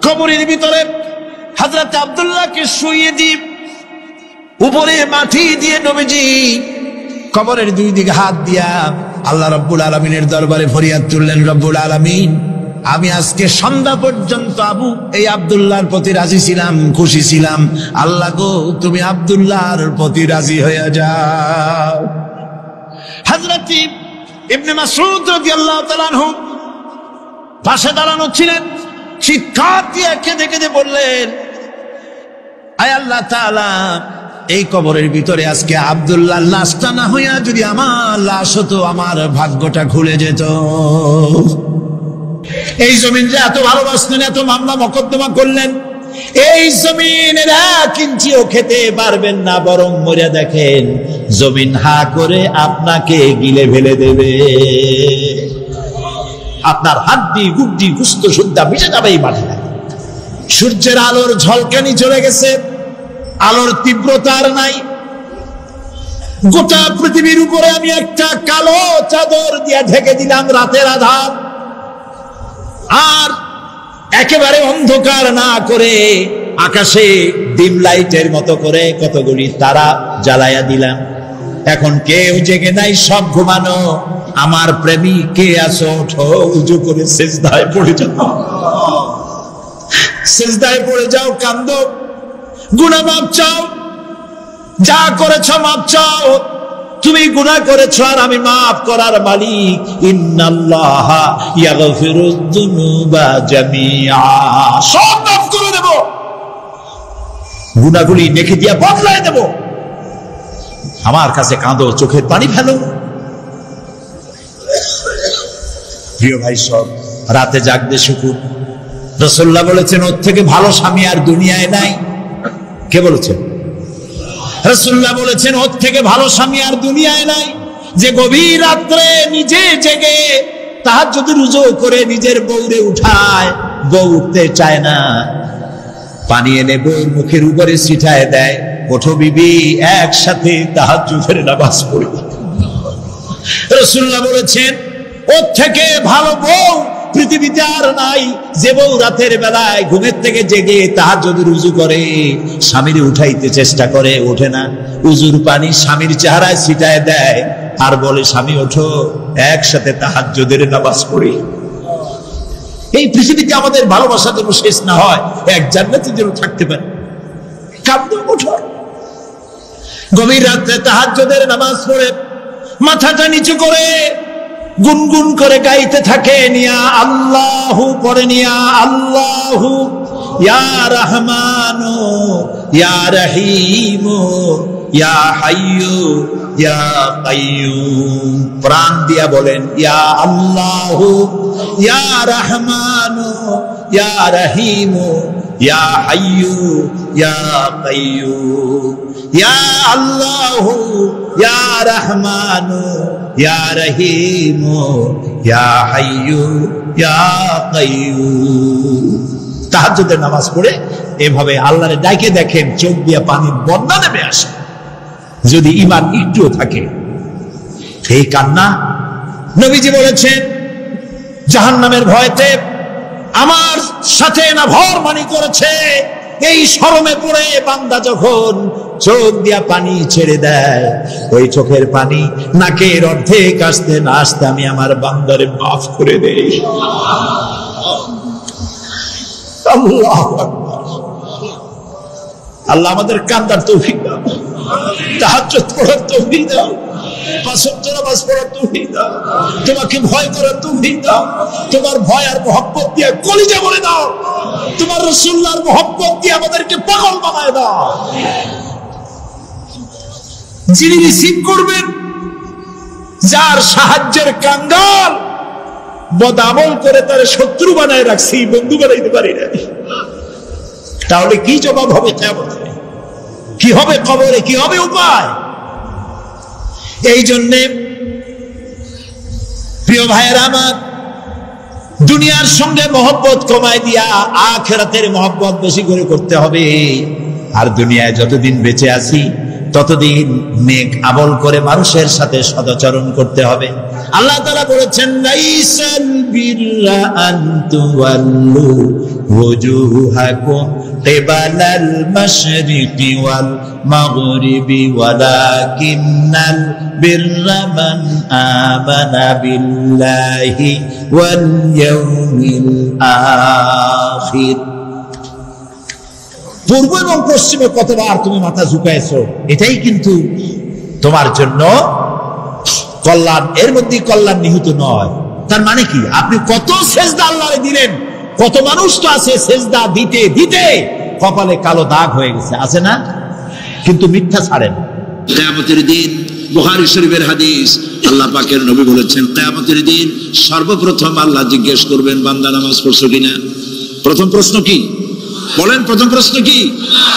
কবরের ভিতরে হযরতে আব্দুল্লাহকে শুইয়ে দিয়ে উপরে মাটি দিয়ে নবীজি কবরের দুই দিকে হাত দিয়া আল্লাহ রাব্বুল আলামিনের দরবারে ফরিয়াদ তুললেন, রব্বুল আলামিন, আমি আজকে সন্ধ্যা পর্যন্ত এই আব্দুল্লাহর প্রতি রাজি ছিলাম, খুশি ছিলাম। আল্লাহ গো, তুমি আব্দুল্লাহর প্রতি রাজি হয়ে যাও। হযরত ইবনে মাসউদ রাদিয়াল্লাহু তাআলা আনহু পাশে দাঁড়ানো ছিলেন, চিৎকার দিয়ে কেঁদে কেঁদে বললেন, আয় আল্লাহ তাআলা, এই কবরের ভিতরে আজকে আব্দুল্লাহর লাশটা না হইয়া যদি আমার লাশ হতো, আমার ভাগ্যটা খুলে যেত। এই জমিন যে এত ভালোবাসলেন, এত মামলা মকদ্দমা করলেন, এই জমিনের এক ইঞ্চিও খেতে পারবেন না, বরং মরে দেখেন জমিন হা করে আপনাকে গিলে ফেলে দেবে। আপনার হাড্ডি গুড্ডি গুস্ত সুদ্ধা মিশে যাবে এই মাটিতে। সূর্যের আলোর ঝলকানি চলে গেছে, আলোর তীব্রতা আর নাই। গোটা পৃথিবীর উপরে আমি একটা কালো চাদর দিয়ে ঢেকে দিলাম রাতের আধার, আর একেবারে অন্ধকার না করে আকাশে ডিম লাইটের মতো করে কতগুলি তারা জ্বালায়া দিলাম। এখন কেউ জেগে নাই, সব ঘুমানো। আমার প্রেমিক কে আছো, ওঠো, উজু করে সিজদায় পড়ে যাও, সিজদায় পড়ে যাও, কান্দো, গুনাহ মাপ চাও, যা করেছ মাপ চাও। তুমি গুনাহ করেছ আর আমি মাফ করার মালিক। ইন্নাল্লাহা ইয়াগফিরুয যুনুবা জামিআ, সব মাফ করে দেব, গুনাহগুলি নেকি দিয়া বদলায় দেব। আমার কাছে কাঁদো, চোখের পানি ফেলো। প্রিয় ভাই, সব রাতে জাগতে শুকুর। রাসূলুল্লাহ বলেছেন, ওর থেকে ভালো স্বামী আর দুনিয়ায় নাই। কে বলেছেন? রাসূলুল্লাহ বলেছেন, ওর থেকে ভালো স্বামী আর দুনিয়ায় নাই, যে গভীর রাত্রে নিজে জেগে তাহাজ্জুদ রুজু করে নিজের বউরে উঠায়। বউ উঠতে চায় না, পানি এনে বউর মুখের উপরে ছিটায় দেয়, ওঠো বিবি, একসাথে তাহাজ্জুদের নামাজ পড়ি। রাসূলুল্লাহ বলেছেন, ওর থেকে ভালো বউ পৃথিবীতে আর নাই, যে বউ রাতের বেলায় ঘুমের থেকে জেগে তাহাজ্জুদ রুজু করে, স্বামীর উঠাইতে চেষ্টা করে, ওঠে না, উজুর পানি স্বামীর চেহারায় ছিটায় দেয় আর বলে, স্বামী ওঠো, একসাথে তাহাজ্জুদের নামাজ পড়ি। এই পৃথিবীতে আমাদের ভালোবাসা যেন শেষ না হয়, এক জান্নাতে যেন থাকতে পারে। কাঁদো, ওঠো। গভীর রাত্রে তাহাজ্জুদের নামাজ পড়ে মাথাটা নিচু করে গুনগুন করে গাইতে থাকেন, ইয়া আল্লাহু, পড়ে ইয়া আল্লাহু, ইয়া রহমানু, ইয়া রহিমু, ইয়া হাইয়ু, ইয়া কাইয়ুম। প্রাণ দিয়া বলেন, ইয়া আল্লাহু, ইয়া রহমানু, ইয়া রহিমু, ইয়া হাইয়ু, ইয়া কাইয়ুম। ইয়া আল্লাহু, ইয়া রহমানু, ইয়া রহিমু, ইয়া হাইয়ু, ইয়া কাইয়ুম। তাহাজ্জুদের নামাজ পড়ে এভাবে আল্লাহরে ডাকে দেখেন, চোখ দিয়া পানির বন্যা নেমে আসে, যদি ঈমান একটুও থাকে। এই কান্না, নবীজি বলেছেন, জাহান্নামের ভয়তে আমার সাথে না ভরমানি করেছে। এই শরমে পড়ে বান্দা যখন চোখ দিয়া পানি ছেড়ে দেয়, ওই চোখের পানি নাকের অর্ধেক আসতে না আসতে আমি আমার বান্দারে মাফ করে দেই। আল্লাহু আকবার। আল্লাহ আমাদের কান্দার তৌফিক দাও, তাহাজ্জুদ পড়ার তৌফিক দাও, পাঁচ ওয়াক্ত নামাজ পড়ার তৌফিক দাও, তোমাকে ভয় করার তৌফিক দাও, তোমার ভয় আর মহব্বত দিয়ে কলিজা ভরে দাও, তোমার রাসূলুল্লাহর মহব্বত দিয়ে আমাদেরকে পাগল বানায় দাও। যিনি রিসিভ করবেন, যার সাহায্যের কাঙ্গাল, বদামল করে তার শত্রু বানায় রাখছি, বন্ধু বানাইতে পারি না, তাহলে কি জবাব হবে কিয়ামতে? কি হবে কবরে? কি হবে উপায়? এই জন্যে প্রিয় ভাইয়েরা আমার, দুনিয়ার সঙ্গে মহব্বত কমায় দিয়া আখিরাতের মহব্বত বেশি করে করতে হবে। আর দুনিয়ায় যতদিন বেঁচে আছি ততদিন নেক আমল করে মানুষের সাথে সদাচরণ করতে হবে। আল্লাহ তাআলা বলেছেন লাইসাল বিররা আন তুওয়াল্লু ওয়াজুহাকুম কিবালাল মাশরিকি ওয়াল মাগরিবি ওয়ালাকিন্নাল বিররা মান আমানা বিল্লাহি ওয়াল ইয়াউমিল আখির। পূর্ব এবং পশ্চিমে কতবার তুমি মাথা ঝুঁকাইছো, এটাই কিন্তু তোমার জন্য কল্যাণ, এর মধ্যে কল্যাণ নিহিত নয়। তার মানে কি, আপনি কত সেজদা আল্লাহরে দিলেন, কত মানুষ তো আছে সেজদা দিতে দিতে কপালে কালো দাগ হয়ে গেছে, আছে না? কিন্তু মিথ্যা ছাড়েন। কিয়ামতের দিন, বুখারী শরীফের হাদিস, আল্লাহ পাকের নবী বলেছেন কিয়ামতের দিন সর্বপ্রথম আল্লাহ জিজ্ঞেস করবেন বান্দা নামাজ পড়ছো কিনা। প্রথম প্রশ্ন কি বলেন? প্রথম প্রশ্ন কি?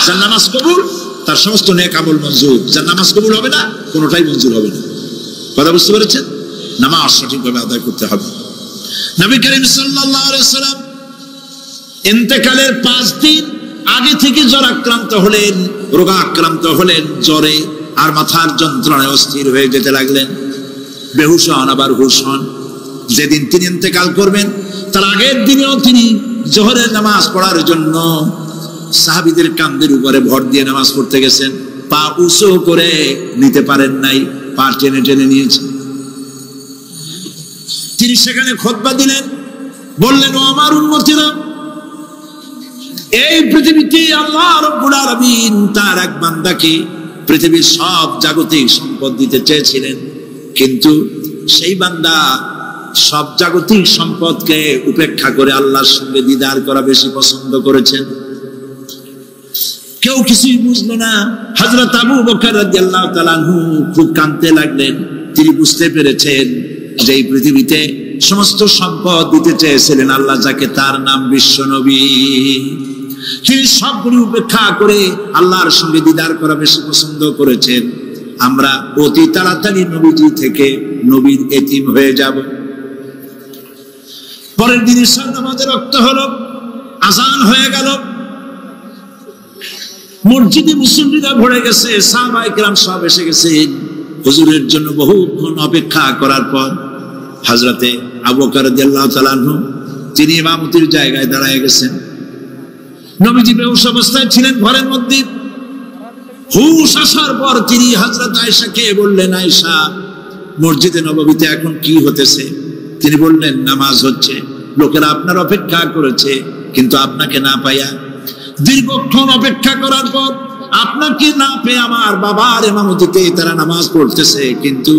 যার নামাজ কবুল তার সমস্ত নেক আমল মঞ্জুর, যার নামাজ কবুল হবে না কোনোটাই মঞ্জুর হবে না। কথা বুঝতে পেরেছেন? নামাজ সঠিকভাবে আদায় করতে হবে। নবী করিম সাল্লাল্লাহু আলাইহি ওয়াসাল্লাম ইন্তেকালের 5 দিন আগে থেকে জ্বরাক্রান্ত হলেন, রোগাক্রান্ত হলেন, জ্বরে আর মাথার যন্ত্রণায় অস্থির হয়ে যেতে লাগলেন, বেহুশ হন আবার হুশ হন। যেদিন তিনি ইন্তেকাল করবেন তার আগের দিনেও তিনি জোহরের নামাজ পড়ার জন্য সাহাবীদের কাঁধের উপরে ভর দিয়ে নামাজ পড়তে গেছেন, পা উঁচু করে নিতে পারেন নাই, পা টেনে টেনে নিয়েছেন। তিনি সেখানে খুতবা দিলেন, বললেন ও আমার উম্মতিরা, এই পৃথিবীতে আল্লাহ রাব্বুল আলামিন তার এক বান্দাকে পৃথিবীর সব জাগতিক সম্পদ দিতে চেয়েছিলেন, কিন্তু সেই বান্দা সব জাগতিক সম্পদকে উপেক্ষা করে আল্লাহর সঙ্গে দিদার করা বেশি পছন্দ করেছেন। কেউ কিছুই বুঝলো না। হযরত আবু বকর রাদিয়াল্লাহু তাআলা আনহু খুব কাঁদতে লাগলেন। তিনি বুঝতে পেরেছেন যে এই পৃথিবীতে সমস্ত সম্পদ দিতে চেয়েছিলেন আল্লাহ যাকে, তার নাম বিশ্বনবী। তিনি সবগুলি উপেক্ষা করে আল্লাহর সঙ্গে দিদার করা বেশি পছন্দ করেছেন। আমরা অতি তাড়াতাড়ি নবীজি থেকে নবীর এতিম হয়ে যাব। পরের দিন ঈশার নামাজের রক্ত হলো, আজান হয়ে গেল, মসজিদে মুসল্লিরা ভরে গেছে, সাহাবায়ে কেরাম সব এসে গেছেন। হুজুরের জন্য বহুক্ষণ অপেক্ষা করার পর হযরতে আবু বকর রাদিয়াল্লাহু তাআলা আনহু তিনি ইমামতির জায়গায় দাঁড়ায় গেছেন। নবীজি বেহুশ অবস্থায় ছিলেন ঘরের মধ্যে। হুশ আসার পর তিনি হযরত আয়েশাকে বললেন, আয়েশা, মসজিদে নববীতে এখন কি হতেছে? তিনি বললেন, নামাজ হচ্ছে, লোকেরা আপনার অপেক্ষা করেছে, কিন্তু আপনাকে না পাইয়া দীর্ঘক্ষণ অপেক্ষা করার পর আপনাকে না পেয়ে আমার বাবার ইমামতিতে তারা নামাজ পড়তেছে, কিন্তু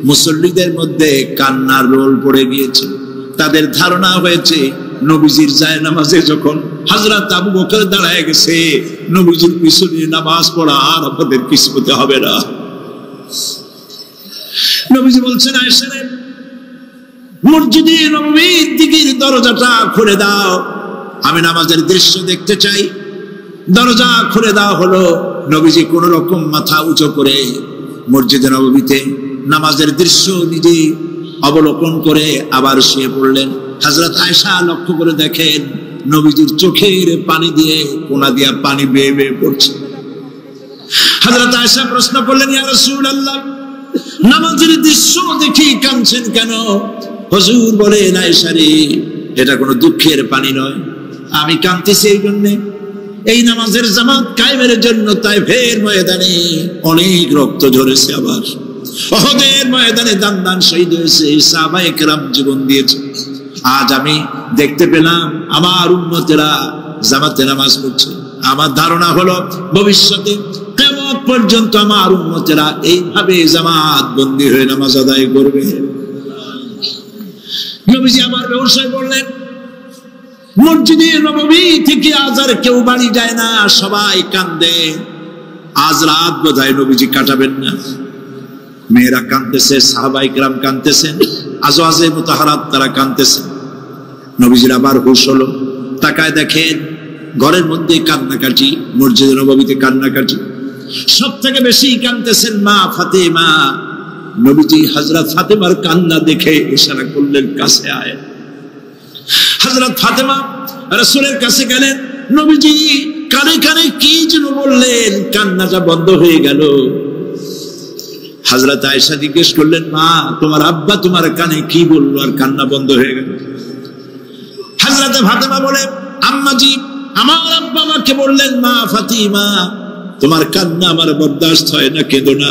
মুসল্লিদের মধ্যে কান্নার রোল পড়ে গিয়েছে। তাদের ধারণা হয়েছে নবীজির জায়নামাজে যখন হযরত আবু বকর দাঁড়ায় গেছে, নবীজির পিছনে নামাজ পড়া আর আমাদের কিসমতে হবে না। নবীজি বলছেন, আয়েশা রে, মসজিদে নববীর দিকের দরজাটা খুলে দাও, আমি নামাজের দৃশ্য দেখতে চাই। দরজা খুলে দেওয়া হলো। নবীজি কোন রকম মাথা উঁচু করে মসজিদে নববীতে নামাজের দৃশ্য নিজে অবলোকন করে আবার শুয়ে পড়লেন। হযরত আয়েশা লক্ষ্য করে দেখেন নবীজির চোখের পানি দিয়ে কোনা দিয়া পানি বেয়ে বেয়ে পড়ছে। হযরত আয়েশা প্রশ্ন করলেন, ইয়া রাসূলুল্লাহ, নামাজের দৃশ্য দেখি কাঁদছেন কেন? হুজুর বলেন, আয়েশা রে, এটা কোনো দুঃখের পানি নয়, আমি কাঁদতেছি এই জন্যে, এই নামাজের জামাত কায়েমের জন্য তাইফের ময়দানে অনেক রক্ত ঝরেছে, আবার উহুদের ময়দানে দান দান শহীদ হয়েছে, সাহাবায়ে কেরাম জীবন দিয়েছে। আজ আমি দেখতে পেলাম আমার উম্মতেরা জামাতে নামাজ পড়ছে। আমার ধারণা হলো ভবিষ্যতে কিয়ামত পর্যন্ত আমার উম্মতেরা এইভাবে জামাত বন্দী হয়ে নামাজ আদায় করবে। নবীজি আবার বেহুশ হয়ে পড়লেন। মসজিদে নববী থেকে আজ আর কেউ বাড়ি যায় না, সবাই কান্দে। আজ রাত বোধহয় নবীজি কাটাবেন না। মেয়েরা কাঁদতেছে, সাহাবায়ে কেরাম কাঁদতেছেন, আজওয়াজে মুতাহারাত তারা কাঁদতেছেন। নবীজির আবার হুঁশ হলো, তাকায় দেখেন ঘরের মধ্যে কান্নাকাটি, মসজিদে নববীতে কান্নাকাটি। সব থেকে বেশি কাঁদতেছেন মা ফাতেমা। নবীজি হযরত ফাতেমার কান্না দেখে ইশারা করলেন, কাছে আয়। হযরত ফাতেমা রাসূলের কাছে গেলেন। নবীজি কানে কানে কি যেন বললেন, কান কান্নাটা বন্ধ হয়ে গেল। হযরত আয়েশা জিজ্ঞেস করলেন, মা তোমার আব্বা তোমার কানে কি বললো আর কান্না বন্ধ হয়ে গেল? হযরত ফাতেমা বলে, আম্মাজি আমার আব্বা আমাকে বললেন, মা ফাতিমা তোমার কান্না আমার বরদাস্ত হয় না, কেঁদো না,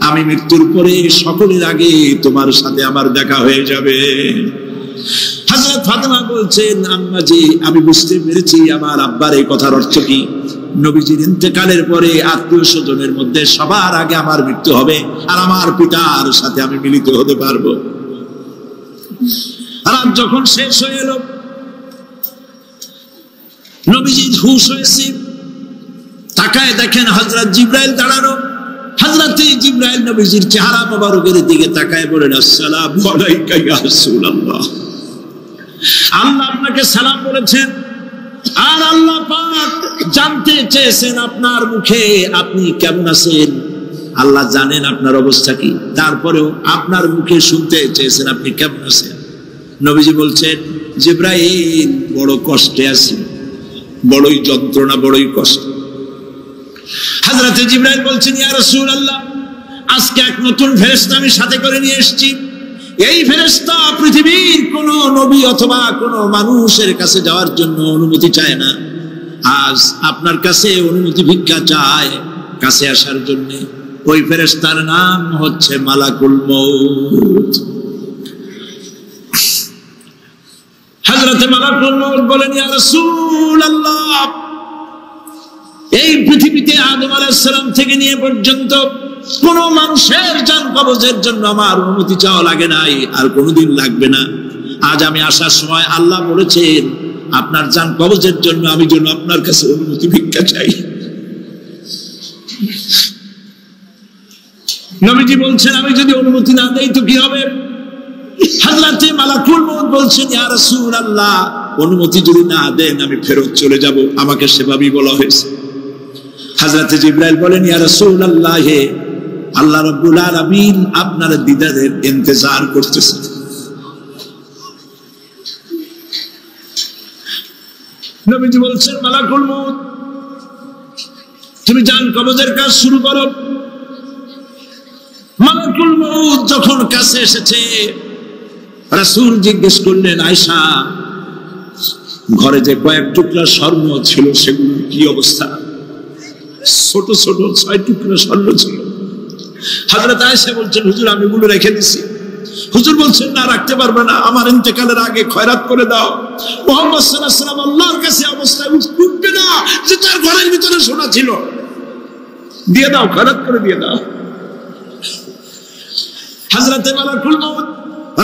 আমি মৃত্যুর পরে সকলের আগে তোমার সাথে আমার দেখা হয়ে যাবে। হযরত ফাতেমা বলছেন, আম্মাজি আমি বুঝতে পেরেছি আমার আব্বার এই কথার অর্থ কি। নবীজির ইন্তেকালের পরে আত্মীয় স্বজনের মধ্যে সবার আগে আমার মৃত্যু হবে আর আমার পিতার সাথে আমি মিলিত হতে পারবো। আর যখন শেষ হয়ে এলো, নবীজি হুঁশ হয়েছে, তাকায় দেখেন হযরত জিবরাইল দাঁড়ানো। হযরত জিবরাইল নবীজির চেহারা মোবারকের দিকে তাকায় বলেন, আসসালামু আলাইকা ইয়া রাসূলুল্লাহ, আল্লাহ আপনাকে সালাম বলেছেন। আর আল্লাহ পাক জানতে চেয়েছেন আপনার মুখে আপনি কেমন আছেন। আল্লাহ জানেন আপনার অবস্থা কি, তারপরেও আপনার মুখে শুনতে চেয়েছেন আপনি কেমন আছেন। নবীজি বলছেন, জিবরাইল বড় কষ্টে আছি, বড়ই যন্ত্রণা, বড়ই কষ্ট। হযরত জিবরাইল বলছেন, ইয়া রাসূলুল্লাহ আজকে এক নতুন ফেরেশতা আমি সাথে করে নিয়ে এসেছি। এই ফেরেশতা পৃথিবীর কোন নবী অথবা কোন মানুষের কাছে যাওয়ার জন্য অনুমতি চায় না, আজ আপনার কাছে অনুমতি ভিক্ষা চায় কাছে আসার জন্য। ওই ফেরেশতার নাম হচ্ছে মালাকুল মউত। হযরত মালাকুল মউত বলেন, ইয়া রাসূলুল্লাহ এই পৃথিবীতে আদম আলাইহিস সালাম থেকে নিয়ে পর্যন্ত কোন মানুষের জান কবজের জন্য আমার অনুমতি চাওয়া লাগে নাই, আর কোনোদিন লাগবে না। আজ আমি আসার সময় আল্লাহ বলেছেন আপনার জান কবজের জন্য আমি যেন আপনার কাছে অনুমতি ভিক্ষা চাই। নবীজি বলছেন, আমি যদি অনুমতি না দেই তো কি হবে? হযরত মালাকুল মউত বলছেন, ইয়া রাসূলুল্লাহ অনুমতি যদি না দেন আমি ফেরত চলে যাব, আমাকে সেভাবেই বলা হয়েছে। হযরত জিবরাইল বলেন, ইয়া রাসূলুল্লাহ আল্লাহ রাব্বুল আলামিন আপনার দিদারের ইন্তজার করতেছেন। নবীজি বলছেন, মালাকুল মউত তুমি জান কবজের কাজ শুরু করো। মালাকুল মউত যখন কাছে এসেছে, রাসূল জিজ্ঞেস করলেন, আয়েশা ঘরে যে কয়েক টুকরা স্বর্ণ ছিল সেগুলোর কি অবস্থা? ছোট ছোট 6 টুকরা স্বর্ণ ছিল। হযরত আয়েশা বলছেন, হুজুর আমি এগুলো রেখে দিছি। হুজুর বলছেন, না রাখতে পারবে না, আমার ইন্তেকালের আগে খয়রাত করে দাও। মুহাম্মদ সাল্লাল্লাহু আলাইহি ওয়াসাল্লাম আল্লাহর কাছে অবস্থায় উঠবে না যে তার ঘরের ভিতরে সোনা ছিল, দিয়ে দাও, খয়রাত করে দিয়ে দাও। হযরত মালাকুল মউত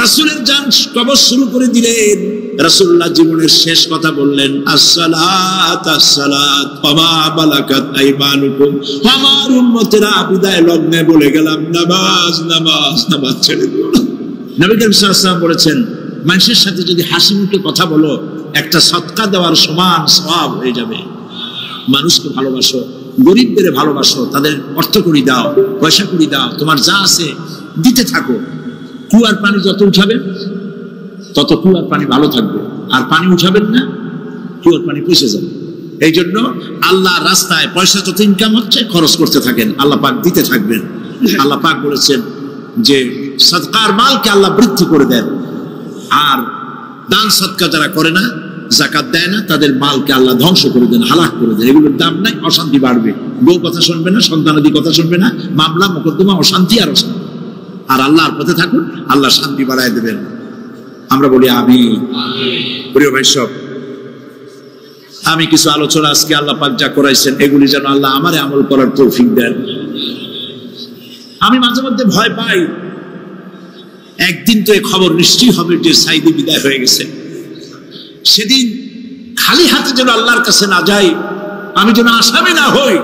রাসূলের জান কবজ শুরু করে দিলেন। রাসূলুল্লাহ জীবনের শেষ কথা বললেন, আসসালাত আসসালাত ওয়া বালাকাত আইমানুকুম। আমার উম্মতেরা বিদায় লগ্নে বলে গেলাম, নামাজ নামাজ নামাজ ছেড়ে দিও না। নবী করিম সাল্লাল্লাহু আলাইহি ওয়াসাল্লাম বলেছেন, মানুষের সাথে যদি হাসি মুখে কথা বলো একটা সদকা দেওয়ার সমান সওয়াব হয়ে যাবে। মানুষকে ভালোবাসো, গরিবদের ভালোবাসো, তাদের অর্থ করি দাও, পয়সা করি দাও, তোমার যা আছে দিতে থাকো। কুয়ার পানি যত উঠাবেন তত কুয়ার পানি ভালো থাকবে, আর পানি উঠাবেন না কুয়ার পানি পচে যাবে। এই জন্য আল্লাহর রাস্তায় পয়সা যত ইনকাম হচ্ছে খরচ করতে থাকেন, আল্লাহ পাক দিতে থাকবেন। আল্লাহ পাক বলেছেন যে সদকার মালকে আল্লাহ বৃদ্ধি করে দেন, আর দান সদকা যারা করে না, যাকাত দেয় না, তাদের মালকে আল্লাহ ধ্বংস করে দেন, হালাক করে দেন। এগুলোর দাম নাই, অশান্তি বাড়বে, বউ কথা শুনবে না, সন্তানাদি কথা শুনবে না, মামলা মোকদ্দমা, অশান্তি আর অশান্তি। আর আল্লাহর পথে থাকুন, আল্লাহ শান্তি বাড়ায় দেবেন। আমরা বলি আমিন। প্রিয় ভাই সব, আমি কিছু আলোচনা আজকে আল্লাহ পাক যা করাইছেন এগুলি যেন আল্লাহ আমারে আমল করার তৌফিক দেন। আমি মাঝে মধ্যে ভয় পাই, একদিন তো এই খবর নিশ্চয়ই হবে যে সাইদি বিদায় হয়ে গেছে। সেদিন খালি হাতে যেন আল্লাহর কাছে না যাই, আমি যেন আসামি না হই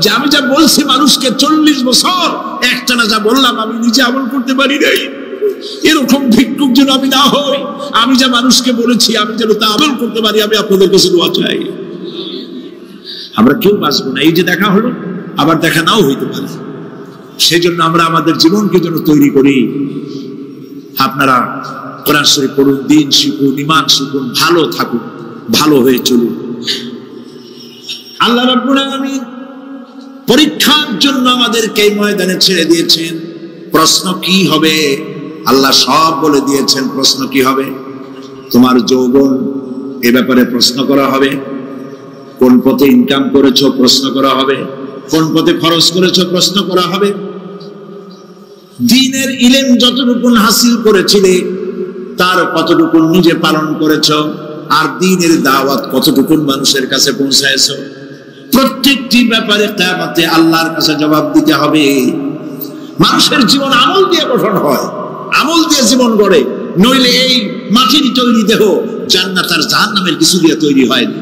যে আমি যা বলছি মানুষকে 40 বছর একটানা যা বললাম আমি নিজে আমল করতে পারি নাই। এরকম ভিক্ষুক যেন আমি না হই, আমি যা মানুষকে বলেছি আমি যেন তা আমল করতে পারি। আমি আপনাদের কাছে দোয়া চাই। আমরা কেউ বাঁচবো না, এই যে দেখা হলো আবার দেখা নাও হইতে পারে। সেই জন্য আমরা আমাদের জীবনকে যেন তৈরি করি। আপনারা কোরআন শরীফ পড়ুন, দিন শিখুন, ঈমান শিখুন, ভালো থাকুন, ভালো হয়ে চলুন। আল্লাহ রাব্বুল আলামিন পরীক্ষার জন্য আমাদেরকে এই ময়দানে ছেড়ে দিয়েছেন। প্রশ্ন কি হবে আল্লাহ সব বলে দিয়েছেন। প্রশ্ন কি হবে? তোমার যৌবন, এ ব্যাপারে প্রশ্ন করা হবে। কোন পথে ইনকাম করেছো প্রশ্ন করা হবে। কোন পথে খরচ করেছো প্রশ্ন করা হবে। দ্বীনের ইলম যতটুকু হাসিল করেছিলে তার কতটুকু নিজে পালন করেছো, আর দ্বীনের দাওয়াত কতটুকু মানুষের কাছে পৌঁছায়ছো, প্রত্যেকটি ব্যাপারে কিয়ামতে আল্লাহর কাছে জবাব দিতে হবে। মানুষের জীবন আমল দিয়ে গঠন হয়, আমল দিয়ে জীবন গড়ে, নইলে এই মাটির তৈরি দেহ জান্নাত আর জাহান্নামের কিছু দিয়ে তৈরি হয়নি।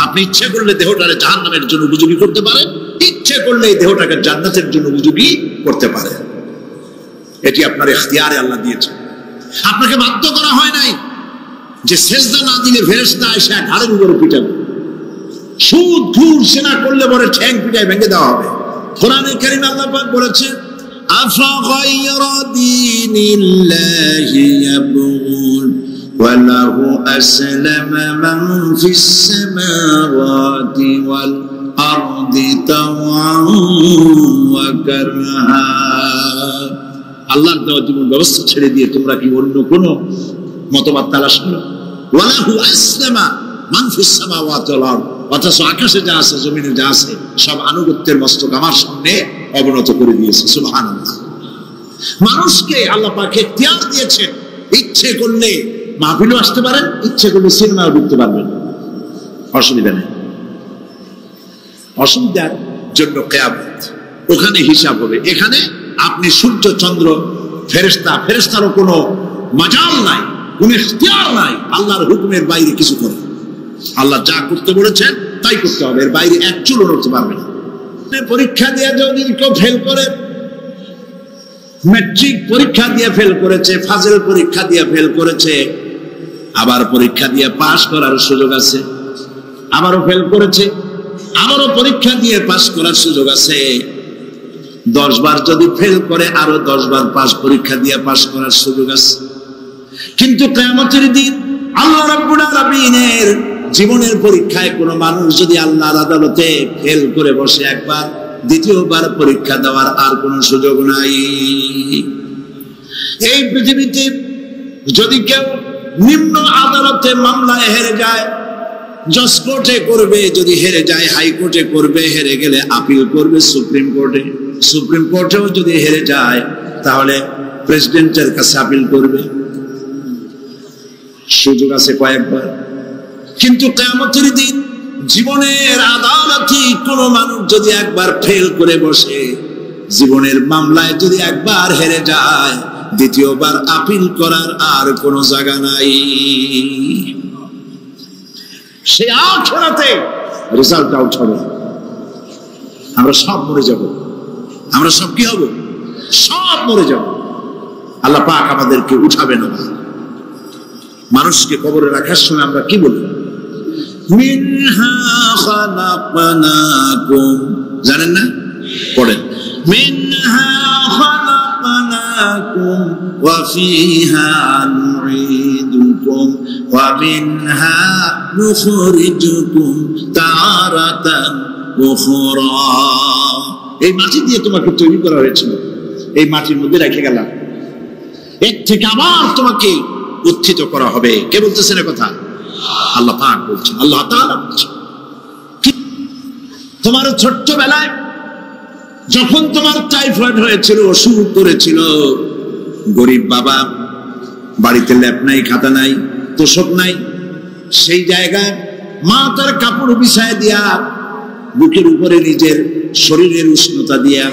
আপনি ইচ্ছে করলে দেহটাকে জাহান্নামের জন্য উপযোগী করতে পারেন, ইচ্ছে করলে এই দেহটাকে জান্নাতের জন্য উপযোগী করতে পারেন। এটি আপনার ইখতিয়ারে আল্লাহ দিয়েছে, আপনাকে বাধ্য করা হয় নাই যে সেজদা না দিলে ফেরেশতা এসে ঘাড়ের উপরে পিটাবে। সুদ ঘুষ সেনা করলে পরে ঠ্যাং পিটায় ভেঙে দেওয়া হবে। কোরআনে কারীমে আল্লাহ পাক বলেছেন, আফাগায়রা দীনিল্লাহি ইয়াবগুন ওয়া লাহু আসলামা মান ফিস সামাওয়াতি ওয়াল আরদি তাওআন ওয়া কারহা। আল্লাহর দেওয়া জীবন ব্যবস্থা ছেড়ে দিয়ে তোমরা কি অন্য কোন মতবাদ তালাশ করো? ওয়া লাহু আসলামা মান ফিস সামাওয়াতি ওয়াল আরদ, অথচ আকাশে যা আছে জমিনে যা আছে সব আনুগত্যের মস্তক আমার সামনে অবনত করে দিয়েছে। সুবহানাল্লাহ। মানুষকে আল্লাহ পাক ইখতিয়ার দিয়েছেন, ইচ্ছে করলে মাহফিলও আসতে পারেন, ইচ্ছে করলে সিনেমাও ঢুকতে পারবেন, অসুবিধা নেই। অসুবিধার জন্য কিয়ামত, ওখানে হিসাব হবে। এখানে আপনি সূর্য চন্দ্র ফেরেশতা, ফেরেশতারও কোনো মাজাল নাই, কোনো ইখতিয়ার নাই আল্লাহর হুকুমের বাইরে কিছু করে। আল্লাহ যা করতে বলেছেন তাই করতে হবে, এর বাইরে এক চুলও নড়তে পারবে না। পরীক্ষা দিয়ে যদি কেউ ফেল করে, ম্যাট্রিক পরীক্ষা দিয়ে ফেল করেছে, ফাজিল পরীক্ষা দিয়ে ফেল করেছে, আবার পরীক্ষা দিয়ে পাশ করার সুযোগ আছে, আবারও ফেল করেছে, আবারও পরীক্ষা দিয়ে পাশ করার সুযোগ আছে। 10 বার যদি ফেল করে আরো 10 বার পাশ পরীক্ষা দিয়ে পাশ করার সুযোগ আছে। কিন্তু কিয়ামতের দিন আল্লাহ রাব্বুল আলামিনের জীবনের পরীক্ষায় কোনো মানুষ যদি আল্লাহর আদালতে ফেল করে বসে একবার, দ্বিতীয়বার পরীক্ষা দেওয়ার আর কোনো সুযোগ নাই। এই পৃথিবীতে যদি কেউ নিম্ন আদালতে মামলায় হেরে যায়, জজ কোর্টে করবে, যদি হেরে যায় হাইকোর্টে করবে, হেরে গেলে আপিল করবে সুপ্রিম কোর্টে, সুপ্রিম কোর্টেও যদি হেরে যায় তাহলে প্রেসিডেন্টের কাছে আপিল করবে। সুযোগ আছে কয়েকবার। কিন্তু কিয়ামতের দিন জীবনের আদালতে কোনো মানুষ যদি একবার ফেল করে বসে, জীবনের মামলায় যদি একবার হেরে যায়, দ্বিতীয়বার আপিল করার আর কোনো জায়গা নাই। সে আখিরাতে রেজাল্ট আউট হবে। আমরা সব মরে যাব, আমরা সব কি হব? সব মরে যাব। আল্লাহ পাক আমাদেরকে উঠাবে না। মানুষকে কবরে রাখার সময় আমরা কি বলি? মিনহা খালাকনাকুম, জানেন না? পড়েন, মিনহা খালাকনাকুম ওয়া ফিহা নুঈদুকুম ওয়া মিনহা নুখরিজুকুম তারাতান উখরা। এই মাটি দিয়ে তোমাকে তৈরি করা হয়েছিল, এই মাটির মধ্যে রেখে গেলাম, এর থেকে আবার তোমাকে উত্থিত করা হবে। কে বলতেছেন এ কথা? আল্লাহ পাক বলছেন, আল্লাহ তাআলা বলছেন। তোমার ছোট্টবেলায় যখন তোমার টাইফয়েড হয়েছিল, অসুখ করেছিল, গরিব বাবা, বাড়িতে ল্যাপ নাই, খাতা নাই, তোষক নাই, সেই জায়গায় মা তার কাপড় বিছায় দিয়া বুকের উপরে নিজের শরীরের উষ্ণতা দিয়া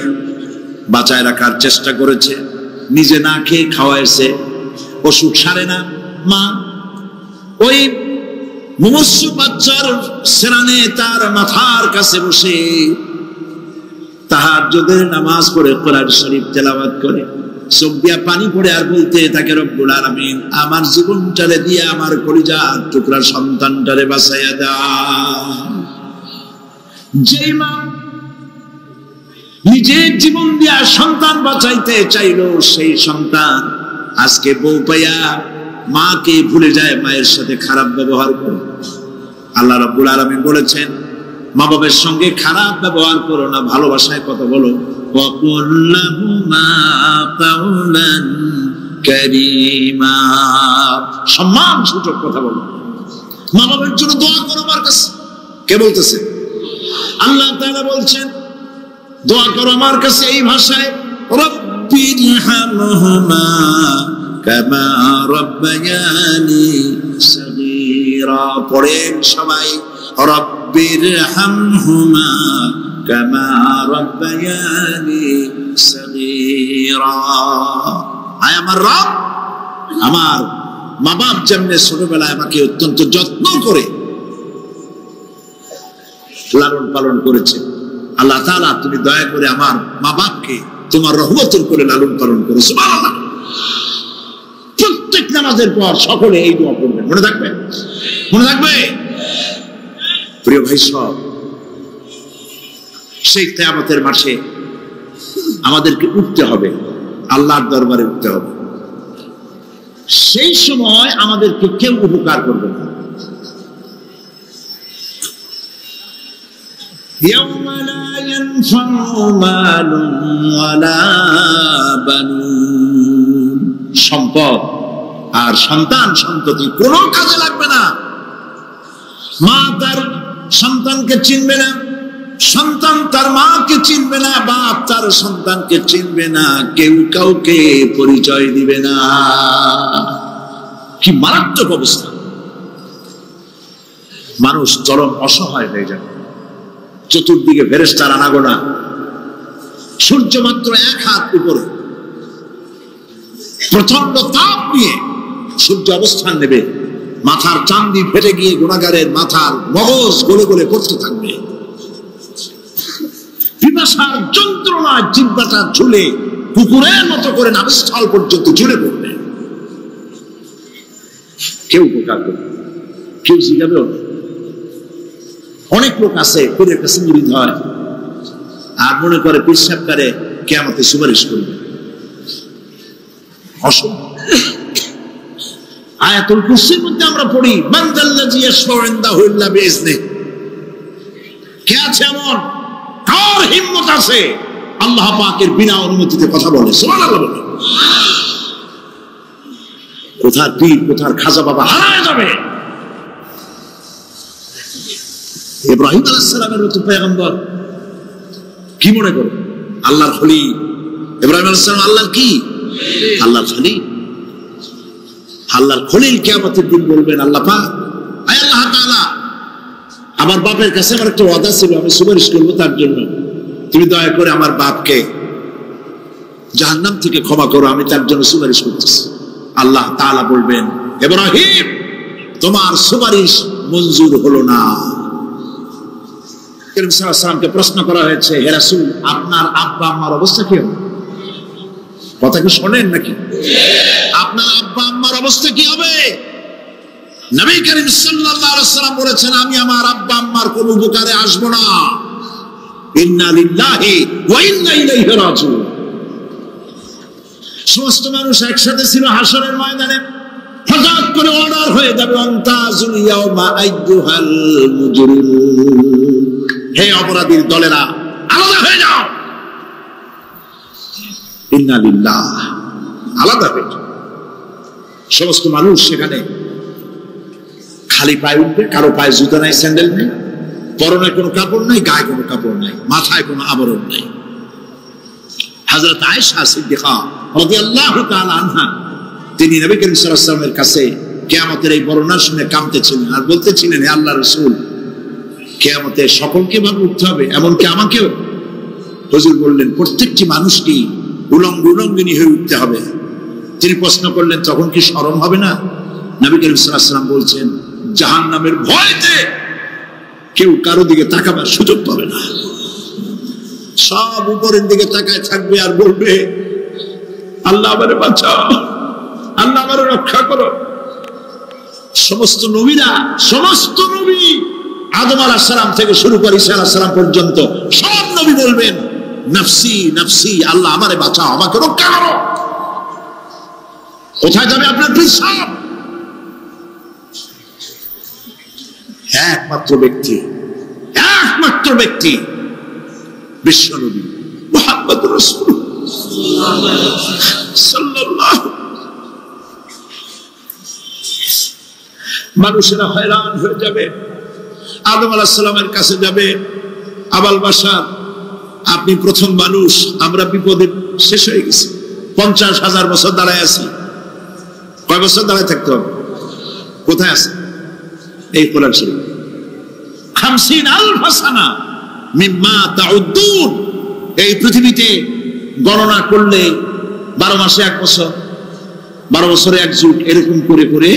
বাঁচায় রাখার চেষ্টা করেছে, নিজে না খেয়ে খাওয়াইছে, অসুখ সারে না। মা ওই মুমূর্ষু বাচ্চার সেরানে তার মাথার কাছে বসে তাহাজ্জুদের নামাজ পড়ে কোরআন শরীফ তেলাওয়াত করে, চোখ দিয়া পানি পড়ে আর বলতে থাকে, রব্বুল আলামিন আমার জীবনটারে দিয়ে আমার কলিজার টুকরা সন্তানটারে বাঁচাইয়া দাও। যেই মা নিজের জীবন দিয়া সন্তান বাঁচাইতে চাইল, সেই সন্তান আজকে বউ পাইয়া মাকে ভুলে যায়, মায়ের সাথে খারাপ ব্যবহার করে। আল্লাহ রাব্বুল আলামিন বলেছেন, মা বাবার সঙ্গে খারাপ ব্যবহার করো না, ভালোবাসায় কথা বলো। ওয়াকুল লাহুমা কাওলান কারীমা, সম্মান সূচক কথা বলো। মা বাবার জন্য দোয়া করো আমার কাছে। কে বলতেছে? আল্লাহ তাআলা বলছেন দোয়া করো আমার কাছে এই ভাষায়, রব্বিরহামহুমা কামা রাব্বায়ানি সাগীরা। পড়েন সবাই, রব্বিরহামহুমা কামা রাব্বায়ানি সাগীরা। আয় আমার রব, আমার মা বাপ যেমনি ছোটবেলায় আমাকে অত্যন্ত যত্ন করে লালন পালন করেছে, আল্লাহ তাআলা তুমি দয়া করে আমার মা বাপকে তোমার রহমতের করে লালন পালন করো। সুবহানাল্লাহ। প্রত্যেক নামাজের পর সকলে এই দোয়া করবেন, মনে থাকবে? মনে থাকবে? প্রিয় ভাই সব, সেই কিয়ামতের মাঠে আমাদেরকে উঠতে হবে, আল্লাহর দরবারে উঠতে হবে। সেই সময় আমাদেরকে কেউ উপকার করবে না। يوم لا ينفع مال ولا بنون, সম্পদ আর সন্তান সন্ততি কোনো কাজে লাগবে না। মা তার সন্তানকে চিনবে না, সন্তান তার মাকে চিনবে না, বাপ তার সন্তানকে চিনবে না, কেউ কাউকে পরিচয় দিবে না। কি মারাত্মক অবস্থা! মানুষ চরম অসহায় হয়ে যাবে। চতুর্দিকে ফেরেশতার আনাগোনা, সূর্য মাত্র 1 হাত উপরে, প্রচন্ড তাপ নিয়ে সূর্য অবস্থান নেবে, মাথার চান্দি ফেটে গিয়ে গুনাহগারের মাথার মগজ গলে গলে পড়তে থাকবে। পিপাসার যন্ত্রণা জিহ্বাটা ঝুলে কুকুরের মতো করে নাভিস্থল পর্যন্ত ঝুলে পড়বে। কেউ উপকার করবে, কেউ জিজ্ঞাবেও। অনেক লোক আছে পীরের কাছে মুরিদ হয় আর মনে করে পীর সাহেব করে কিয়ামতে সুপারিশ করবে। অসম্ভব। আয়াতুল কুরসির মধ্যে আমরা পড়ি, মান যাল্লাযী ইয়াশফাউ ইনদাহু ইল্লা বিইজনিহি। কে আছে এমন, কার হিম্মত আছে আল্লাহ পাকের বিনা অনুমতিতে কথা বলে? সুবহানাল্লাহ বলে। কোথার পীর কোথার খাজা বাবা হারায় যাবে। ইব্রাহিম আলাইহিস সালামের মতো পয়গম্বর কি মনে করো? আল্লাহর খলিল। ইব্রাহিম আলাইহিস সালাম আল্লাহর কি? আল্লাহর খলিল। আল্লাহর খলিল কিয়ামতের দিন বলবেন, আল্লাহ পাক, আয় আল্লাহ তাআলা, আমার বাপের কাছে আমার একটা ওয়াদা ছিল, আমি সুপারিশ করবো তার জন্য, তুমি দয়া করে আমার বাপকে জাহান্নাম থেকে ক্ষমা করো, আমি তার জন্য সুপারিশ করতেছি। আল্লাহ তাআলা বলবেন, ইব্রাহিম তোমার সুপারিশ মঞ্জুর হলো না। করিম সাল্লাল্লাহু আলাইহি ওয়াসাল্লামকে প্রশ্ন করা হয়েছে, হে রাসূল আপনার আব্বা আম্মার অবস্থা কি হবে? কথা কি শোনেন নাকি? আপনার আব্বা আম্মার অবস্থা কি হবে? নবী করিম সাল্লাল্লাহু আলাইহি ওয়াসাল্লাম বলেছেন, আমি আমার আব্বা আম্মার কোনো উপকারে আসব না। ইন্না লিল্লাহি ওয়া ইন্না ইলাইহি রাজিউন। সমস্ত মানুষ একসাথে ছিল হাসরের ময়দানে, হঠাৎ করে অর্ডার হয়ে যাবে, আনতাজুল ইয়াউমা আইয়ুহাল মুজরিমুন, হে অপরাধীর দলেরা আলাদা হয়ে যাও। ইন্না লিল্লাহ, আলাদা হয়ে যাও। সমস্ত মানুষ সেখানে খালি পায়ে উঠবে, কারো পায়ে জুতা নাই, স্যান্ডেল নেই, পরনে কোনো কাপড় নাই, গায়ে কোনো কাপড় নাই, মাথায় কোনো আবরণ নেই। হযরত আয়েশা সিদ্দিকা রাদিয়াল্লাহু তাআলা আনহা, তিনি নবী করিম সাল্লাল্লাহু আলাইহি ওয়াসাল্লামের কাছে কিয়ামতের এই বর্ণনা শুনে কাঁদতেছিলেন আর বলতেছিলেন, হে আল্লাহর রাসূল, কিয়ামতে সকলকে ভাবে উঠতে হবে, এমনকি আমাকেও? হুজুর বললেন, প্রত্যেকটি মানুষকে উলঙ্গিনী হয়ে উঠতে হবে। তিনি প্রশ্ন করলেন, তখন কি শরম হবে না? নবী করিম সাল্লাল্লাহু আলাইহি ওয়াসাল্লাম বলছেন, জাহান্নামের ভয়তে কেউ কারো দিকে তাকাবার সুযোগ পাবে না। সব উপরের দিকে তাকায় থাকবে আর বলবে, আল্লাহ আমারে বাঁচাও, আল্লাহ আমারে রক্ষা করো। সমস্ত নবীরা, সমস্ত নবী আদম আলাইহিস সালাম থেকে শুরু করে ঈসা আলাইহিস সালাম পর্যন্ত সব নবী বলবেন, নফসি নফসি, আল্লাহ আমারে বাঁচাও, আমাকে রক্ষা করো। কোথায় যাবে আপনার পীর সাহেব? একমাত্র ব্যক্তি, একমাত্র একমাত্র ব্যক্তি বিশ্বনবী মুহাম্মদুর রাসূলুল্লাহ সাল্লাল্লাহু। মানুষেরা হয়রান হয়ে যাবে, আদম আলাইহিস সালামের কাছে যাবে, আবাল বাশার আপনি প্রথম মানুষ, আমরা বিপদে শেষ হয়ে গেছি, 50,000 বছর দাঁড়ায় আছি। কয় বছর দাঁড়ায় থাকতে হবে? কোথায় আছে? এই কোরআন শরীফ 50,000 সানা মিম্মা তাউদ্দুন। এই পৃথিবীতে গণনা করলে 12 মাসে 1 বছর, 12 বছরে 1 যুগ, এরকম করে করে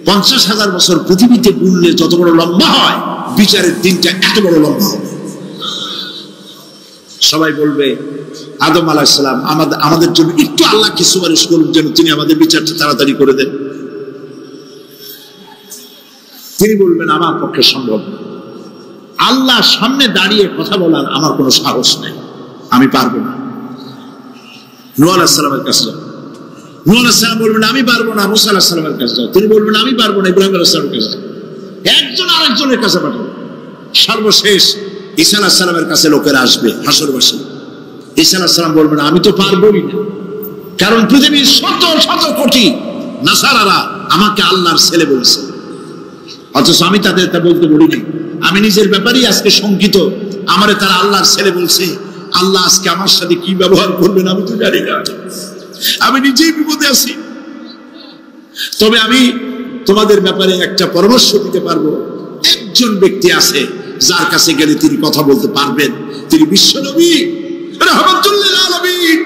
50,000 বছর পৃথিবীতে গুনলে যত বড় লম্বা হয়, বিচারের দিনটা এত বড় লম্বা হবে। সবাই বলবে আদম আলাইহিস সালাম আমাদের জন্য একটু আল্লাহকে সুপারিশ করুন যেন তিনি আমাদের বিচারটা তাড়াতাড়ি করে দেন। তিনি বলবেন আমার পক্ষে সম্ভব না, আল্লাহ সামনে দাঁড়িয়ে কথা বলার আমার কোনো সাহস নেই, আমি পারবো না। নূহ আলাইহিস সালামের কাছে যাও, নূহ আলাইহিস সালাম বলবেন আমি পারবো না। মুসা আলাইহিস সালামের কাছে যাও, তিনি বলবেন আমি পারবো না। ইব্রাহিম আলাইহিস সালামের কাছে যাও, একজন আরেকজনের কাছে পাঠাবো। সর্বশেষ ঈসা আলাইহিস সালামের কাছে লোকেরা আসবে হাসরবাসী। ঈসা আলাইহিস সালাম বলবেন আমি তো পারবোই না, কারণ পৃথিবীর শত শত কোটি নাসারারা আমাকে আল্লাহর ছেলে বলছে, অথচ আমি তাদের তা বলতে বলিনি। আমি নিজের ব্যাপারেই আজকে শঙ্কিত, আমারে তারা আল্লাহর ছেলে বলছে। আল্লাহ আজকে আমার সাথে কি ব্যবহার করবেন আমি তো জানি না, আমি নিজেই বিপদে আছি। তবে আমি তোমাদের ব্যাপারে একটা পরামর্শ দিতে পারবো। একজন ব্যক্তি আছে যার কাছে গেলে তিনি কথা বলতে পারবেন, তিনি বিশ্বনবী রাহমাতুল লিল আলামিন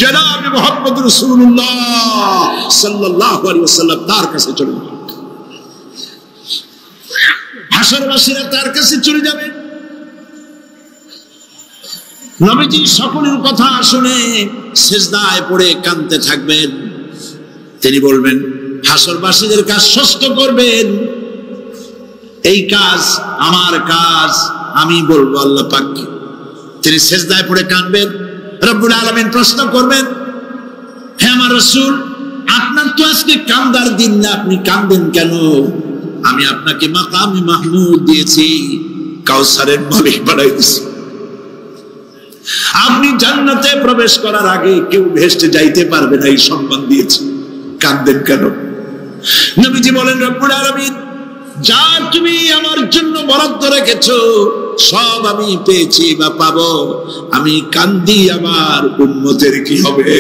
জনাব মুহাম্মদ রাসূলুল্লাহ সাল্লাল্লাহু আলাইহি ওয়াসাল্লাম। তার কাছে চলে যাবেন, হাসরবাসীরা তার কাছে চলে যাবেন। নবীজি সকলের কথা শুনে সিজদায় পড়ে কাঁদতে থাকবেন। তিনি বলবেন হাসরবাসীদের কাজ সুস্থ করবেন, এই কাজ আমার কাজ, আমি বলবো আল্লাহ পাককে। তিনি সিজদায় পড়ে কাঁদবেন, রব্বুল আলামিন প্রশ্ন করবেন হে আমার রাসূল, আপনার তো আজকে কান্দার দিন না, আপনি কাঁদেন কেন? আমি আপনাকে মাকামে মাহমুদ দিয়েছি, কাউসারের মালিক বানাই দিয়েছি। আপনি জান্নাতে প্রবেশ করার আগে কেউ ভেস্টে যাইতে পারবে না, এই সম্মান দিয়েছি, কাঁদেন কেন? নবীজি বলেন রব্বুল আলামিন যা তুমি আমার জন্য বরাদ্দ রেখেছো সব আমি পেয়েছি বা পাবো, আমি কান্দি আমার উম্মতের কি হবে?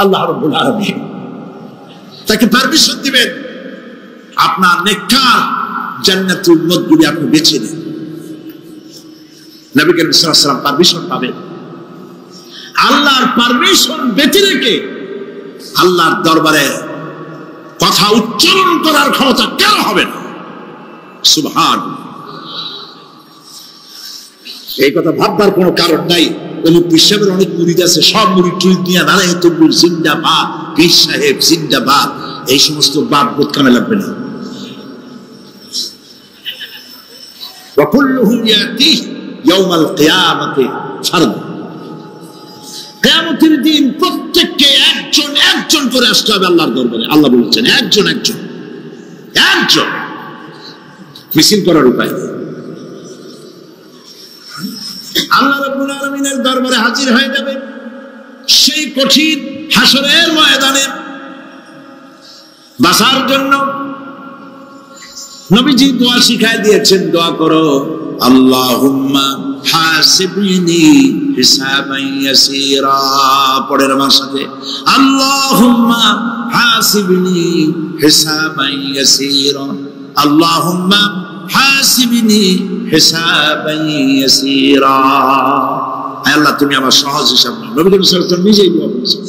আল্লাহ রাব্বুল আলামিন তাকে পারমিশন দিবেন, আপনার নেককার জান্নাতুল উম্মতগুলি আপনি বেছে নেন। নবী করিম সাল্লাল্লাহু আলাইহি ওয়াসাল্লাম পারমিশন পাবেন। আল্লাহর পারমিশন বেঁচে রেখে আল্লাহর দরবারে কথা উচ্চারণ করার ক্ষমতা কেন হবে না? সুবহানাল্লাহ। এই কথা ভাববার কোনো কারণ নাই। অমুক পীর সাহেবের অনেক মুরিদ আছে, সব মুরিদ টুরিদ নিয়ে নারায়ে তকবীর জিন্দাবাদ, পীর সাহেব জিন্দাবাদ, এই সমস্ত বাদ বোধ কামে লাগবে না। ওয়া কুল্লুহুম ইয়াতিহি ইয়াউমাল কিয়ামাতি ফারদা। কিয়ামতের দিন প্রত্যেককে একজন একজন করে আসতে হবে আল্লাহর দরবারে। আল্লাহ বলছেন একজন একজন একজন, মিছিল করার উপায়। আল্লাহ রাব্বুল আলামিনের দরবারে হাজির হয়ে যাবে সেই কঠিন হাসরের ময়দানে বাঁচার জন্য। নবীজি দোয়া শিখায় দিয়েছেন, দোয়া করো আল্লাহুম্মা হাসিবনি হিসাবান ইয়াসীরা। পড়েন আমার সাথে, আল্লাহুম্মা হাসিবনি হিসাবান ইয়াসীরা, আল্লাহুম্মা হাসিবনি হিসাবান ইয়াসীরা। আল্লাহ তুমি আমার সহজ হিসাব নাও। নবী করিম সাল্লাল্লাহু আলাইহি ওয়াসাল্লাম নিজেই দোয়া করেছেন।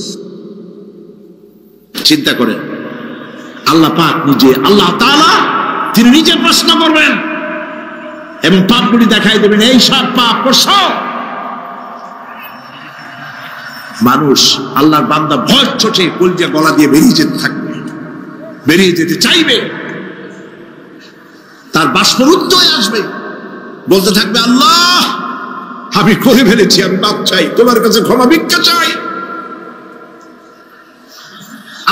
চিন্তা করেন, আল্লাহ পাক নিজে, আল্লাহ তাআলা তিনি নিজে প্রশ্ন করবেন এবং পাপগুলি দেখাই দেবেন, এই সব পাপ করছো। মানুষ আল্লাহর বান্দা ভয় ছোটে কলজা গলা দিয়ে বেরিয়ে যেতে থাকবে, বেরিয়ে যেতে চাইবে, তার বাষ্পরুদ্ধ হয়ে আসবে, বলতে থাকবে আল্লাহ আমি করে ফেলেছি, আমি মাপ চাই, তোমার কাছে ক্ষমা ভিক্ষা চাই।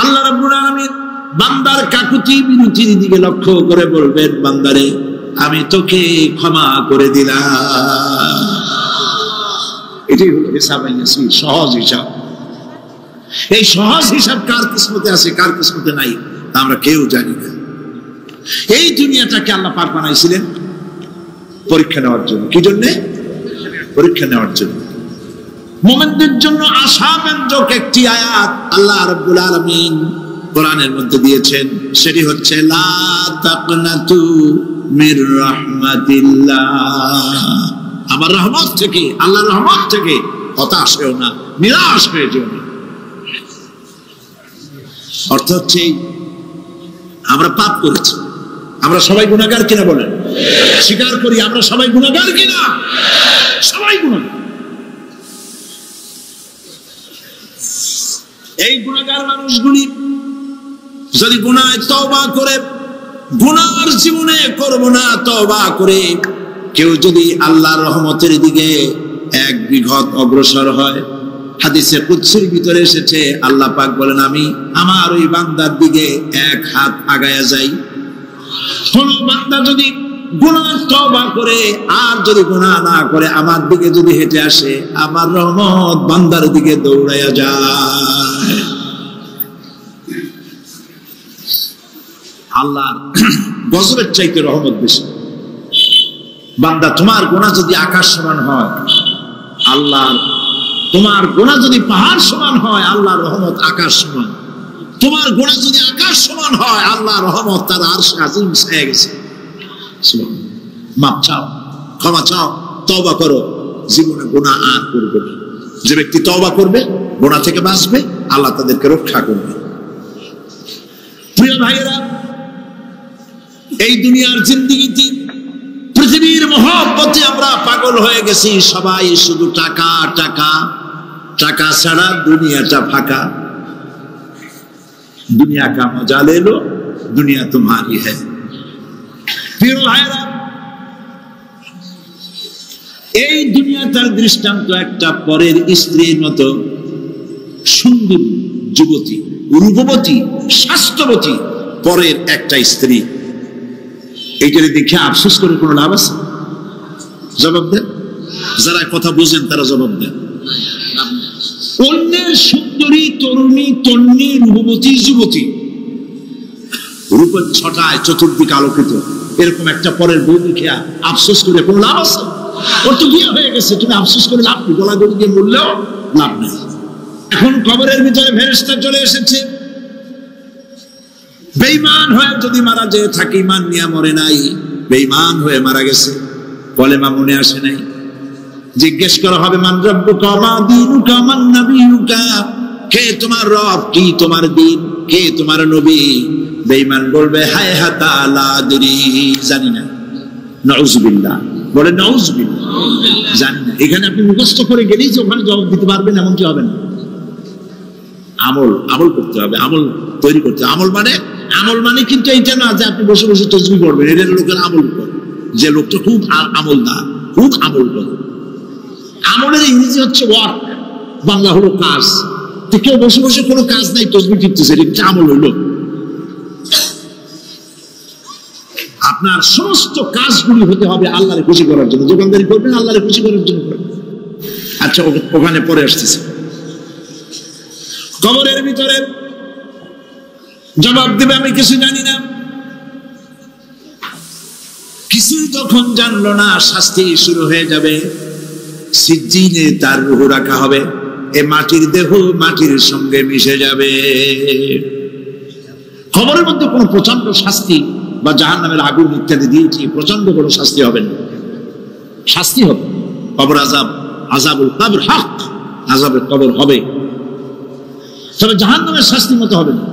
আল্লাহ রাব্বুল আলামিন বান্দার কাকুতি মিনতির দিকে লক্ষ্য করে বলবেন, বান্দারে আমি তোকে ক্ষমা করে দিলাম। এটাই হলো হিসাব, সহজ হিসাব। এই সহজ হিসাব কার কিসমতে আছে কার কিসমতে নাই আমরা কেউ জানি না। এই দুনিয়াটাকে আল্লাহ পাক বানাইছিলেন পরীক্ষা নেওয়ার জন্য। কি জন্যে? পরীক্ষা নেওয়ার জন্য। মুমিনদের জন্য আশাব্যঞ্জক একটি আয়াত আল্লাহ রাব্বুল আলামিন কোরআনের মধ্যে দিয়েছেন, সেটি হচ্ছে লা তাকনাতু মির রাহমাতিল্লাহ। আমার রহমত থেকে, আল্লাহর রহমত থেকে হতাশ হও না, নিরাশ হয়ে যেও না। অর্থ হচ্ছে আমরা পাপ করেছি, আমরা সবাই গুনাহগার কিনা বলেন? স্বীকার করি আমরা সবাই গুনাহগার কিনা? সবাই গুনাহগার। এই গুনাহগার মানুষগুলি যদি গুনাহে তওবা করে, গুনার জীবনে করব না তওবা করে কেউ যদি আল্লাহর রহমতের দিকে এক বিঘত অগ্রসর হয়, হাদিসে কুদসির ভিতরে এসেছে আল্লাহ পাক বলেন আমি আমার ওই বান্দার দিকে এক হাত আগায়া যাই। কোন বান্দা যদি গুনাহ তওবা করে আর যদি গুনাহ না করে আমার দিকে যদি হেঁটে আসে, আমার রহমত বান্দার দিকে দৌড়াইয়া যায়। আল্লাহর গজবের চাইতে রহমত বেশি। বান্দা তোমার গুনাহ যদি আকাশ সমান হয়, আল্লাহর তোমার গুনাহ যদি পাহাড় সমান হয়, আল্লাহর রহমত আকাশ সমান। তোমার গুনাহ যদি আকাশ সমান হয়, আল্লাহর রহমত তার আরশে আজিম ছায়া গেছে। মাপ চাও, ক্ষমা চাও, তওবা করো, জীবনে গুনাহ আর করবে না। যে ব্যক্তি তওবা করবে, গুনাহ থেকে বাঁচবে, আল্লাহ তাদেরকে রক্ষা করবে। প্রিয় ভাইয়েরা, এই দুনিয়ার জিন্দেগিতে পৃথিবীর মহব্বতে আমরা পাগল হয়ে গেছি। সবাই শুধু টাকা টাকা, টাকা ছাড়া দুনিয়াটা ফাঁকা। দুনিয়া কা মজা লে লো, দুনিয়া তোমারি হ্যায়। প্রিয় ভাইয়েরা, এই দুনিয়াটার দৃষ্টান্ত একটা পরের স্ত্রীর মতো সুন্দর যুবতী, রূপবতী, স্বাস্থ্যবতী পরের একটা স্ত্রী। এইটারে দেখে আফসোস করে কোনো লাভ আছে? জবাব দেন, যারা কথা বুঝেন তারা জবাব দেন। অন্যের সুন্দরী তরুণী, তন্নী, রূপবতী যুবতী, রূপের ছটায় চতুর্দিকে আলোকিত, এরকম একটা পরের বউ দেখে আফসোস করে কোনো লাভ আছে? ওর তো বিয়ে হয়ে গেছে, তুমি আফসোস করে লাভ নেই, গলা গড়ি দিয়ে বললেও লাভ নেই। এখন কবরের ভিতরে ফেরেশতা চলে এসেছে। বেঈমান হয়ে যদি মারা যেয়ে থাকে, ঈমান নিয়ে মরে নাই, বেঈমান হয়ে মারা গেছে, কলেমা মনে আসে নাই, জিজ্ঞেস করা হবে মান রাব্বুকা মা দীনুকা মান নবিয়ুকা, কে তোমার রব, কি তোমার দিন, কে তোমার নবী? বেঈমান বলবে হায় হাতা লা আদরি, জানি না। নাউযুবিল্লাহ, বলে নাউযুবিল্লাহ, জানি না। এখানে আপনি মুখস্থ করে গেলেই যে ওখানে জবাব দিতে পারবেন এমন কি হবে না। আমল, আমল করতে হবে, আমল তৈরি করতে হবে। আমল মানে কিন্তু এইটা না যে আপনি বসে বসে তসবিহ পড়বেন, এটা লোকের আমল করে। যে লোকটা খুব আমলদার, খুব আমল করে। আমলের ইংরেজি হচ্ছে ওয়ার্ক, বাংলা হলো কাজ। তো কেউ বসে বসে কোনো কাজ নাই, তসবিহ টিপতেছে, এটা আমল হইল? আপনার সমস্ত কাজগুলি হতে হবে আল্লাহরে খুশি করার জন্য। দোকানদারি করবেন আল্লাহরে খুশি করার জন্য করবেন। আচ্ছা, ওখানে পরে আসতেছে। কবরের ভিতরে জবাব দেবে আমি কিছু জানি না। কিছু যখন জানলো না, শাস্তি শুরু হয়ে যাবে। সিজ্জিনে তার রূহ রাখা হবে, এ মাটির দেহ মাটির সঙ্গে মিশে যাবে। কবরের মধ্যে কোনো প্রচন্ড শাস্তি বা জাহান্নামের আগুন ইত্যাদি দিয়েছি, প্রচন্ড কোনো শাস্তি হবে না। শাস্তি হবে, কবর আযাব, আযাবুল কবর হক, আযাবের কবর হবে, তবে জাহান্নামের শাস্তি মতো হবে না।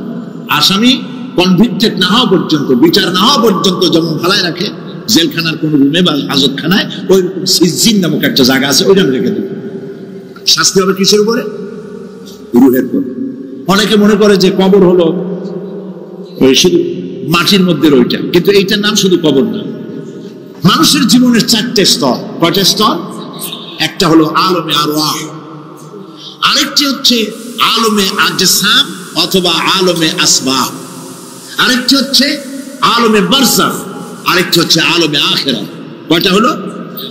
আসামি কনভিক্টেড না হওয়া পর্যন্ত, বিচার না হওয়া পর্যন্ত যেমন ফালায় রাখে জেলখানার কোন রুমে বা হাজতখানায়, ওই রকম সিজ্জিন নামক একটা জায়গা আছে, ওইখানে রেখে দেবে। শাস্তি হবে কিসের উপরে? রুহের উপরে। অনেকে মনে করে যে কবর হলো ওই শুধু মাটির মধ্যে ওইটা, কিন্তু এইটার নাম শুধু কবর না। মানুষের জীবনের চারটে স্তর। কয়টা স্তর? একটা হলো আলমে আরওয়াহ, আরেকটি হচ্ছে আলমে আজসাম অথবা আলমে আসবাব, আরেকটি হচ্ছে আলমে বারজাখ, আরেকটি হচ্ছে আলমে আখিরাত। কয়টা হলো?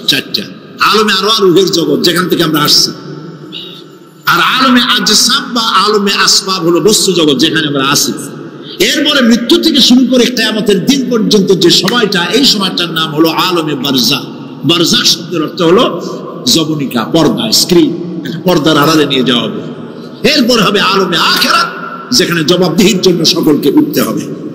চারটা। আলমে আরওয়াহের জগৎ, যেখান থেকে আমরা আসছি। আর আলমে আজসাম বা আলমে আসবাব হলো বস্তু জগৎ, যেখানে আমরা আছি। এরপরে মৃত্যু থেকে শুরু করে কিয়ামতের দিন পর্যন্ত যে সময়টা, এই সময়টার নাম হলো আলমে বারজাখ। বারজাখ শব্দের অর্থ হলো জবনিকা, পর্দা, স্ক্রিন, পর্দার আড়ালে নিয়ে যাওয়া হবে। এরপর হবে আলমে আখিরাত, যেখানে জবাবদিহির জন্য সকলকে উঠতে হবে।